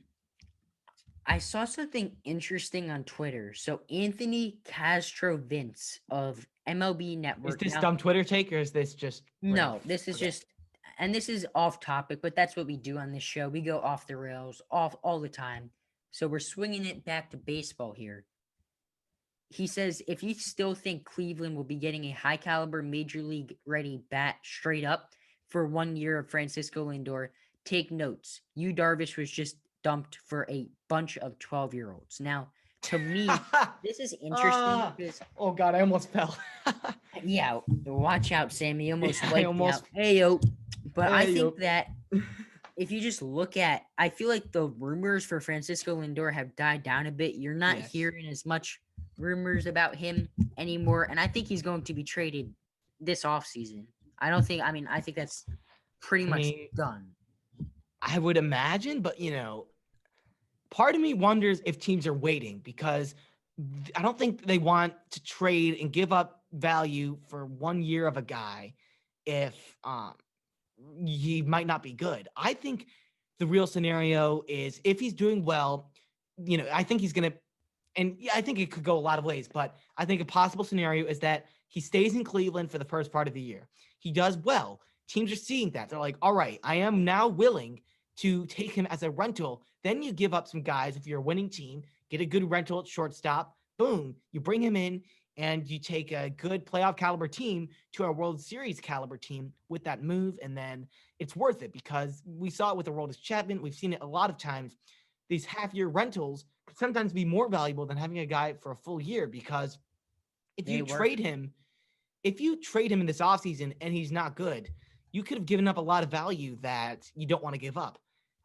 I saw something interesting on Twitter. So Anthony Castro Vince of MLB Is Network. this Now, dumb Twitter take or is this just real? no, this is Okay. just, and this is off topic, but that's what we do on this show. We go off the rails, off all the time. So we're swinging it back to baseball here. He says if you still think Cleveland will be getting a high caliber major league ready bat straight up for 1 year of Francisco Lindor, take notes. Yu Darvish was just dumped for a bunch of 12-year-olds. Now, to me, this is interesting Ah, because oh God, I almost fell. yeah, watch out, Sammy. You almost Yeah, I wiped almost. out. Hey yo. But I Hey, think yo. that if you just look at, I feel like the rumors for Francisco Lindor have died down a bit. You're not Yes. hearing as much rumors about him anymore. And I think he's going to be traded this offseason. I think that's pretty I much mean, done. I would imagine, but part of me wonders if teams are waiting because I don't think they want to trade and give up value for 1 year of a guy if he might not be good. I think the real scenario is if he's doing well, I think he's going to, and yeah, I think it could go a lot of ways, but I think a possible scenario is that he stays in Cleveland for the first part of the year. He does well. Teams are seeing that. They're like, all right, I am now willing to take him as a rental. Then you give up some guys if you're a winning team, get a good rental at shortstop. Boom, you bring him in and you take a good playoff caliber team to a World Series caliber team with that move. And then it's worth it because we saw it with the Aroldis Chapman. We've seen it a lot of times. These half-year rentals could sometimes be more valuable than having a guy for a full year because if you trade him in this offseason and he's not good, you could have given up a lot of value that you don't want to give up.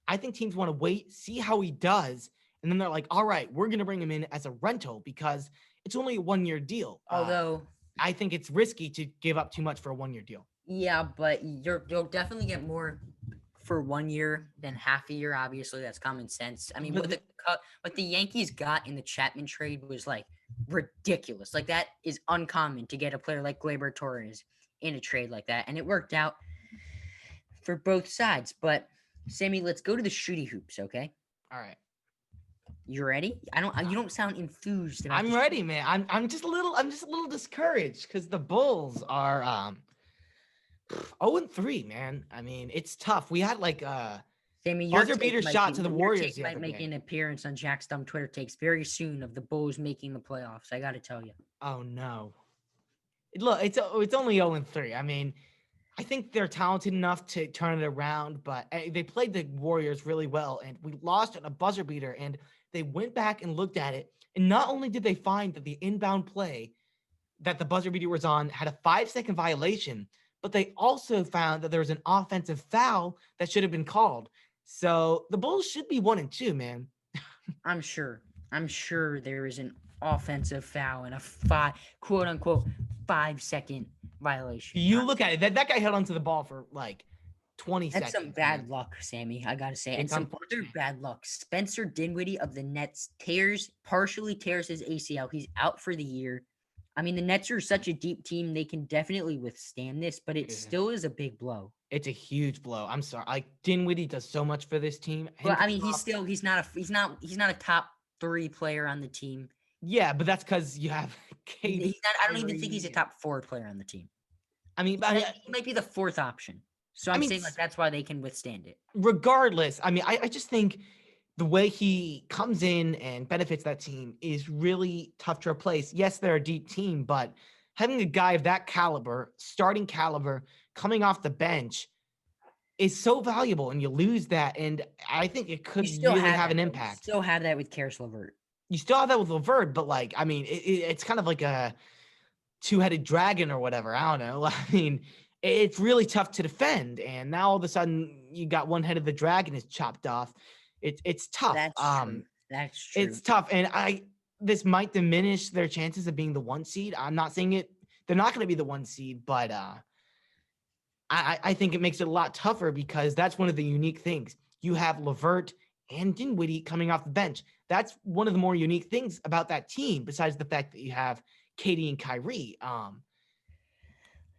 I think teams want to wait, see how he does, and then they're like, all right, we're going to bring him in as a rental because it's only a 1-year deal. Although I think it's risky to give up too much for a 1-year deal. yeah, but you'll definitely get more for 1 year than half a year. Obviously, that's common sense. I mean, what the Yankees got in the Chapman trade was like ridiculous. Like that is uncommon to get a player like Gleyber Torres in a trade like that, and it worked out for both sides. But Sammy, let's go to the shooty hoops, okay? All right. You ready? You don't sound enthused about I'm ready, man. I'm just a little discouraged because the Bulls are 0-3, man. I mean, it's tough. We had like Sammy, buzzer beater shot to the Warriors. Might make an appearance on Jack's Dumb Twitter takes very soon of the Bulls making the playoffs. I got to tell you. Oh no! Look, it's only 0-3. I mean, I think they're talented enough to turn it around, but they played the Warriors really well, and we lost on a buzzer beater. And they went back and looked at it, and not only did they find that the inbound play that the buzzer beater was on had a 5-second violation, but they also found that there was an offensive foul that should have been called. So the Bulls should be 1-2, man. I'm sure there is an offensive foul and a quote unquote 5-second violation. You look at it. That guy held onto the ball for like 20 seconds. That's some bad luck, Sammy. I gotta say, and some other bad luck. Spencer Dinwiddie of the Nets partially tears his ACL. He's out for the year. I mean, the Nets are such a deep team; they can definitely withstand this, but it still is a big blow. It's a huge blow. I'm sorry. Like Dinwiddie does so much for this team. Well, I mean, he's not a top 3 player on the team. Yeah, but that's because you have KD. I don't even think he's a top 4 player on the team. I mean, he might be the 4th option. So I'm saying like that's why they can withstand it. Regardless, I mean, I just think the way he comes in and benefits that team is really tough to replace. Yes, they're a deep team, but having a guy of that caliber, starting caliber, coming off the bench is so valuable, and you lose that. And I think it could really have an impact. You still have that with Karis LeVert. You still have that with LeVert, but like, I mean, it's kind of like a 2-headed dragon or whatever. I don't know. I mean, it's really tough to defend. And now all of a sudden you got one head of the dragon is chopped off. It's tough. That's true. It's tough. And this might diminish their chances of being the 1 seed. I'm not saying it. They're not going to be the 1 seed, but I think it makes it a lot tougher because that's one of the unique things. You have LeVert and Dinwiddie coming off the bench. That's one of the more unique things about that team, besides the fact that you have KD and Kyrie.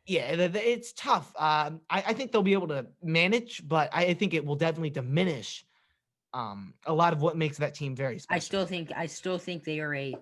Yeah, it's tough. I think they'll be able to manage, but I think it will definitely diminish a lot of what makes that team very special. I still think they are a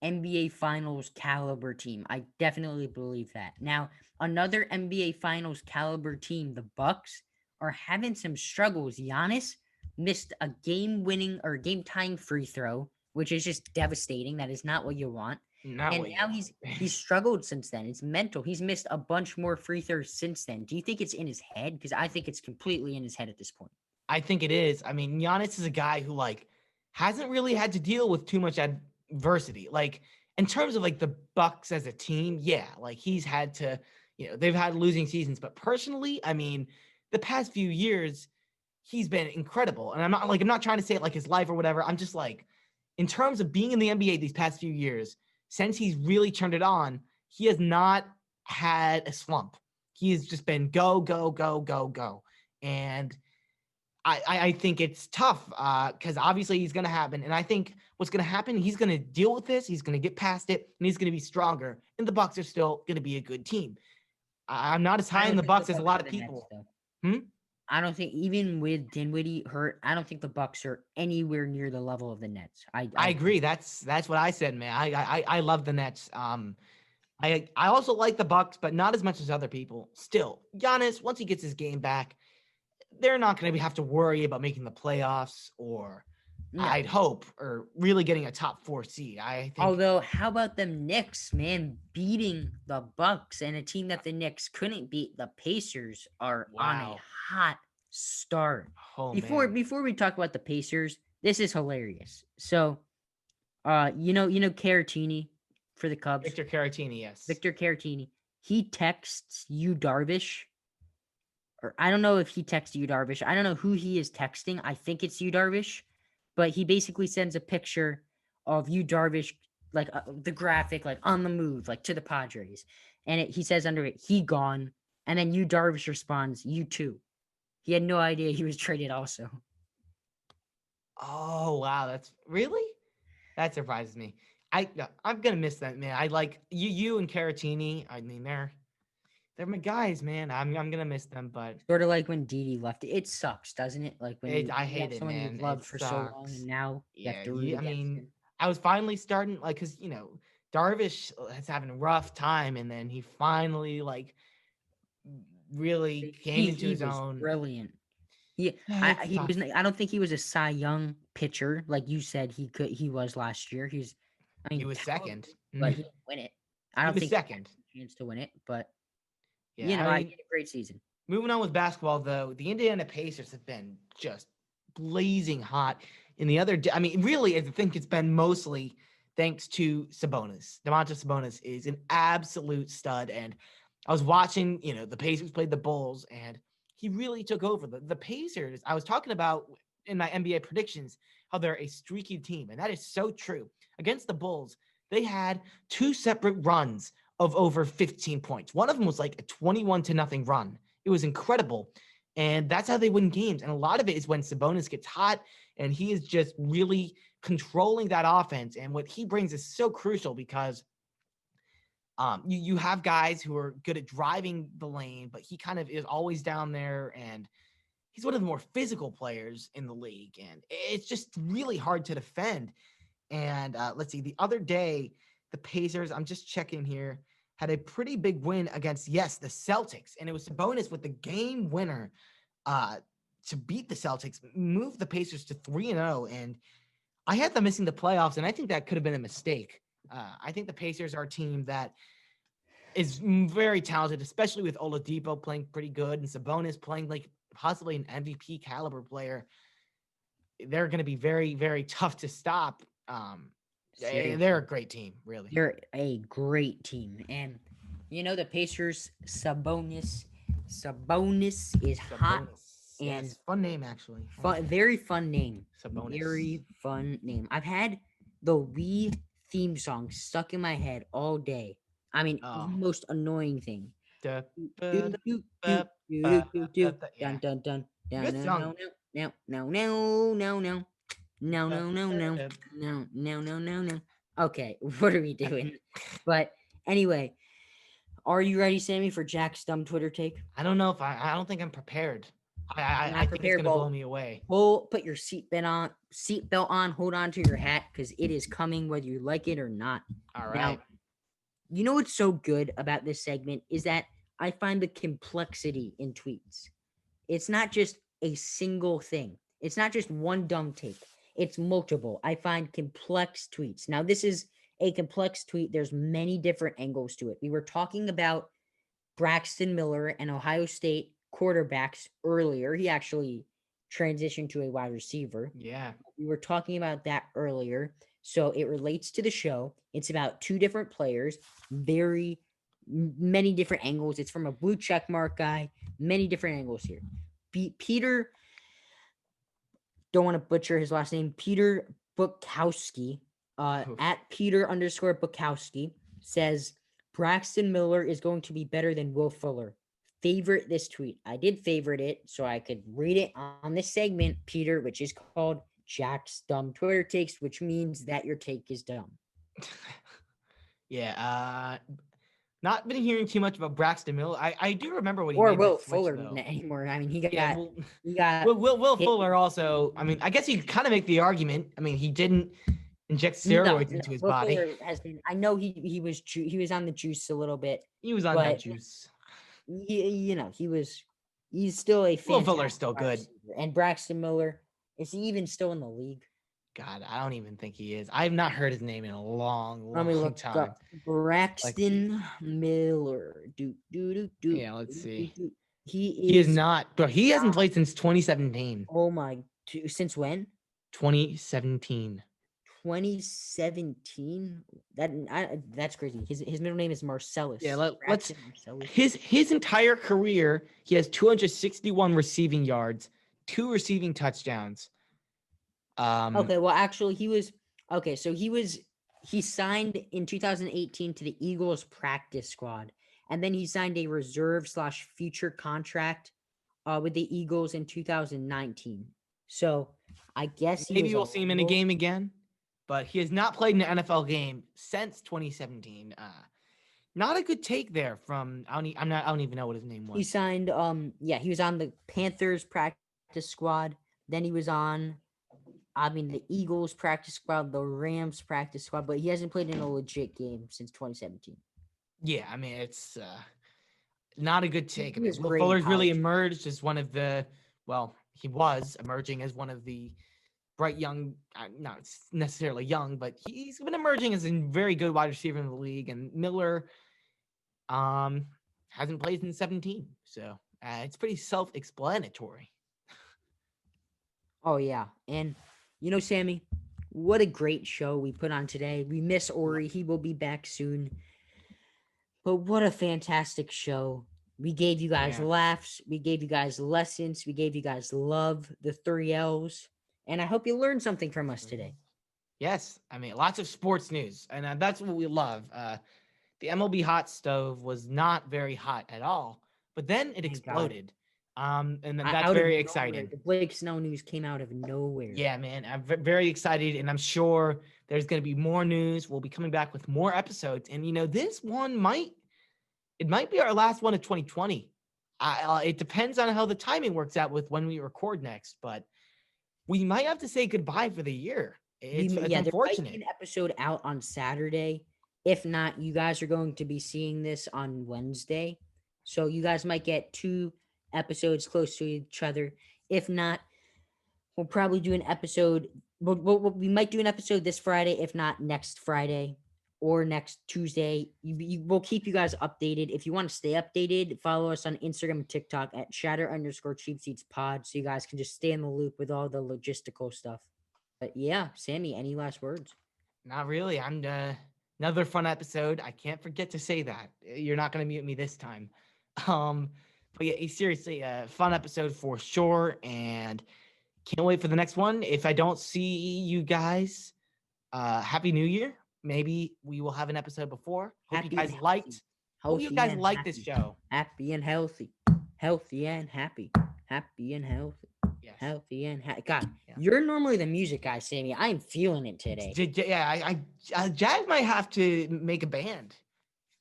NBA Finals caliber team. I definitely believe that. Now, another NBA Finals caliber team, the Bucks, are having some struggles. Giannis missed a game-winning or game-tying free throw, which is just devastating. That is not what you want. Now he's struggled since then. It's mental. He's missed a bunch more free throws since then. Do you think it's in his head? Because I think it's completely in his head at this point. I think it is. I mean, Giannis is a guy who like hasn't really had to deal with too much adversity. Like in terms of like the Bucks as a team, yeah, like he's had to, they've had losing seasons. But personally, I mean, the past few years, he's been incredible. And I'm not trying to say it like his life or whatever. I'm just like, in terms of being in the NBA these past few years, since he's really turned it on, he has not had a slump. He has just been go, go, go, go, go. And I think it's tough because obviously he's going to happen. And I think what's going to happen, he's going to deal with this. He's going to get past it, and he's going to be stronger. And the Bucks are still going to be a good team. I'm not as high in the Bucks as a lot of people. Hmm? I don't think even with Dinwiddie hurt, I don't think the Bucks are anywhere near the level of the Nets. I I agree. That's what I said, man. I love the Nets. I also like the Bucks, but not as much as other people. Still, Giannis, once he gets his game back, they're not going to have to worry about making the playoffs, or no. I'd hope, or really getting a top 4 seed. I think, Although, how about them Knicks, man, beating the Bucks and a team that the Knicks couldn't beat? The Pacers are on a wow. hot start. Oh Before man. before we talk about the Pacers, this is hilarious. So, you know Caratini for the Cubs, Victor Caratini, yes. Victor Caratini. He texts you Darvish, or I don't know if he texts you Darvish. I don't know who he is texting. I think it's you Darvish, but he basically sends a picture of you Darvish, like the graphic, like on the move, like to the Padres, and he says under it, "He gone," and then you Darvish responds, "You too." He had no idea he was traded. Also, Oh wow, that's really that surprises me. I'm gonna miss that, man. I like you and Caratini. I mean, they're my guys, man. I'm gonna miss them, but sort of like when Didi left. It sucks, doesn't it? Like I when you hate have it, someone you've man. It loved for so long, and sucks. now you have Yeah, to root I against mean, him. I was finally starting like, cause Darvish is having a rough time, and then he finally like really came into He his was own. brilliant. He It's he was tough. I don't think he was a Cy Young pitcher like you said he was last year. He's I He mean was second. talented, but he didn't win it. I He don't was think he had second. a chance to win it, but Yeah, I I mean, had a great season. moving on with basketball, though, the Indiana Pacers have been just blazing hot. In the other, I mean, really, I think it's been mostly thanks to Sabonis. Domantas Sabonis is an absolute stud, and I was watching, the Pacers played the Bulls, and he really took over. The Pacers, I was talking about in my NBA predictions how they're a streaky team, and that is so true. Against the Bulls, they had two separate runs of over 15 points. One of them was like a 21 to nothing run. It was incredible. And that's how they win games. And a lot of it is when Sabonis gets hot and he is just really controlling that offense. And what he brings is so crucial because you have guys who are good at driving the lane, but he kind of is always down there, and he's one of the more physical players in the league. And it's just really hard to defend. And let's see, the other day, the Pacers, I'm just checking here, had a pretty big win against, yes, the Celtics. And it was Sabonis with the game winner uh, to beat the Celtics, move the Pacers to 3-0. And I had them missing the playoffs, and I think that could have been a mistake. I think the Pacers are a team that is very talented, especially with Oladipo playing pretty good and Sabonis playing like possibly an MVP caliber player. They're going to be very, very tough to stop. They're a Seriously. great team, really. They're a great team. And the Pacers Sabonis is hot Sabonis. and Yes, fun name actually. very fun name. Sabonis. Very fun name. I've had the Wii theme song stuck in my head all day. I mean, the Oh, most annoying thing. da, Do, ba, do, do, ba, do, ba, do, do, ba, do. ba. Dun, Yeah, dun, dun. Down, good no, song. no, no, no, no, no, no, no. No, Ba, no, no, ba, no. ba. No, no, no, no, no. Okay, what are we doing? But anyway, are you ready, Sammy, for Jack's dumb Twitter take? I don't know if I don't think I'm prepared. You're I not think it's prepared. gonna blow Well, me away. put your seatbelt on, hold on to your hat, because it is coming whether you like it or not. All Now, right. you know what's so good about this segment is that I find the complexity in tweets. It's not just a single thing. It's not just one dumb take. It's multiple. I find complex tweets. Now, this is a complex tweet. There's many different angles to it. We were talking about Braxton Miller and Ohio State quarterbacks earlier. He actually transitioned to a wide receiver. Yeah. We were talking about that earlier. So it relates to the show. It's about two different players, very many different angles. It's from a blue check mark guy, many different angles here. Peter, don't want to butcher his last name, Peter Bukowski, Oof. at Peter underscore Bukowski, says Braxton Miller is going to be better than Will Fuller. Favorite this tweet. I did favorite it so I could read it on this segment, Peter, which is called Jack's Dumb Twitter Takes, which means that your take is dumb. Yeah. Not been hearing too much about Braxton Miller. I do remember when he or made Will that switch Fuller though. anymore. I mean, Yeah, well, he got Will hit. Fuller also. I mean, I guess you could kind of make the argument. I mean, he didn't inject No, steroids no, into his Will body. Fuller has been. I know he was on the juice a little bit, He was on that but juice. he's still a Will Fuller's fantastic still wide good. receiver. And Braxton Miller, is he even still in the league? God, I don't even think he is. I've not heard his name in a long, Let me long look time. up Like, Braxton Miller. Do. yeah, let's see. He He is is not, bro. He hasn't not. played since 2017. Oh my! Since when? 2017. 2017. That's crazy. His middle name is Yeah, Marcellus. let's Braxton Marcellus. his entire career, he has 261 receiving yards, 2 receiving touchdowns. Um, Okay, well, actually, he was okay. So he signed in 2018 to the Eagles practice squad, and then he signed a reserve slash future contract with the Eagles in 2019. So I guess he maybe was a we'll see him in a little. game again, but he has not played in an NFL game since 2017. Not a good take there from I don't even know what his name He was. signed. Yeah, he was on the Panthers practice squad. Then he was on. I mean, the Eagles practice squad, the Rams practice squad, but he hasn't played in a legit game since 2017. Yeah, I mean it's not a good take. I He mean, was Will great in Fuller's really college. emerged as one of the well, he was emerging as one of the bright young, not necessarily young, but he's been emerging as a very good wide receiver in the league. And Miller, um, hasn't played since 17, so it's pretty self-explanatory. Oh yeah, and Sammy, what a great show we put on today. We miss Ori; he will be back soon. But what a fantastic show! We gave you guys Yeah. laughs, we gave you guys lessons, we gave you guys love, the 3 L's, and I hope you learned something from us today. Yes, I mean lots of sports news, and that's what we love. The MLB hot stove was not very hot at all, but then it Thank God. exploded. And that's Out of very nowhere, exciting. the Blake Snow news came out of nowhere. Yeah, man, I'm very excited, and I'm sure there's going to be more news. We'll be coming back with more episodes, and this one might be our last one of 2020. It depends on how the timing works out with when we record next, but we might have to say goodbye for the year. It's Yeah, there might be unfortunate. an episode out on Saturday. If not, you guys are going to be seeing this on Wednesday. So you guys might get 2 episodes close to each other. If not, we'll probably do an episode. We might do an episode this Friday, if not next Friday or next Tuesday. We'll keep you guys updated. If you want to stay updated, follow us on Instagram and TikTok at shatter_cheap_seats_pod so you guys can just stay in the loop with all the logistical stuff. But yeah, Sammy, any last words? Not really. I'm another fun episode. I can't forget to say that. You're not going to mute me this time. Um, but yeah, seriously, a fun episode for sure, and can't wait for the next one. If I don't see you guys, Happy New Year. Maybe we will have an episode before. Hope you Happy guys and liked. Hope you healthy guys and liked this happy. show. Happy and healthy. Healthy and happy. Happy and healthy. Yes. Healthy and happy. God, Yeah. you're normally the music guy, Sammy. I am feeling it today. Yeah, Jag might have to make a band.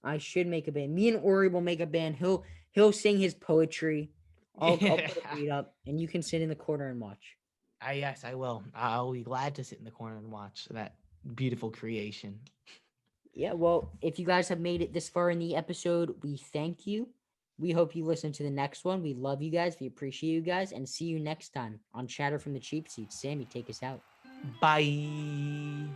I should make a band. Me and Ori will make a band. He'll sing his poetry. I'll put a beat up, and you can sit in the corner and watch. Yes, I will. I'll be glad to sit in the corner and watch that beautiful creation. Yeah, well, if you guys have made it this far in the episode, we thank you. We hope you listen to the next one. We love you guys. We appreciate you guys, and see you next time on Chatter from the Cheap Seats. Sammy, take us out. Bye.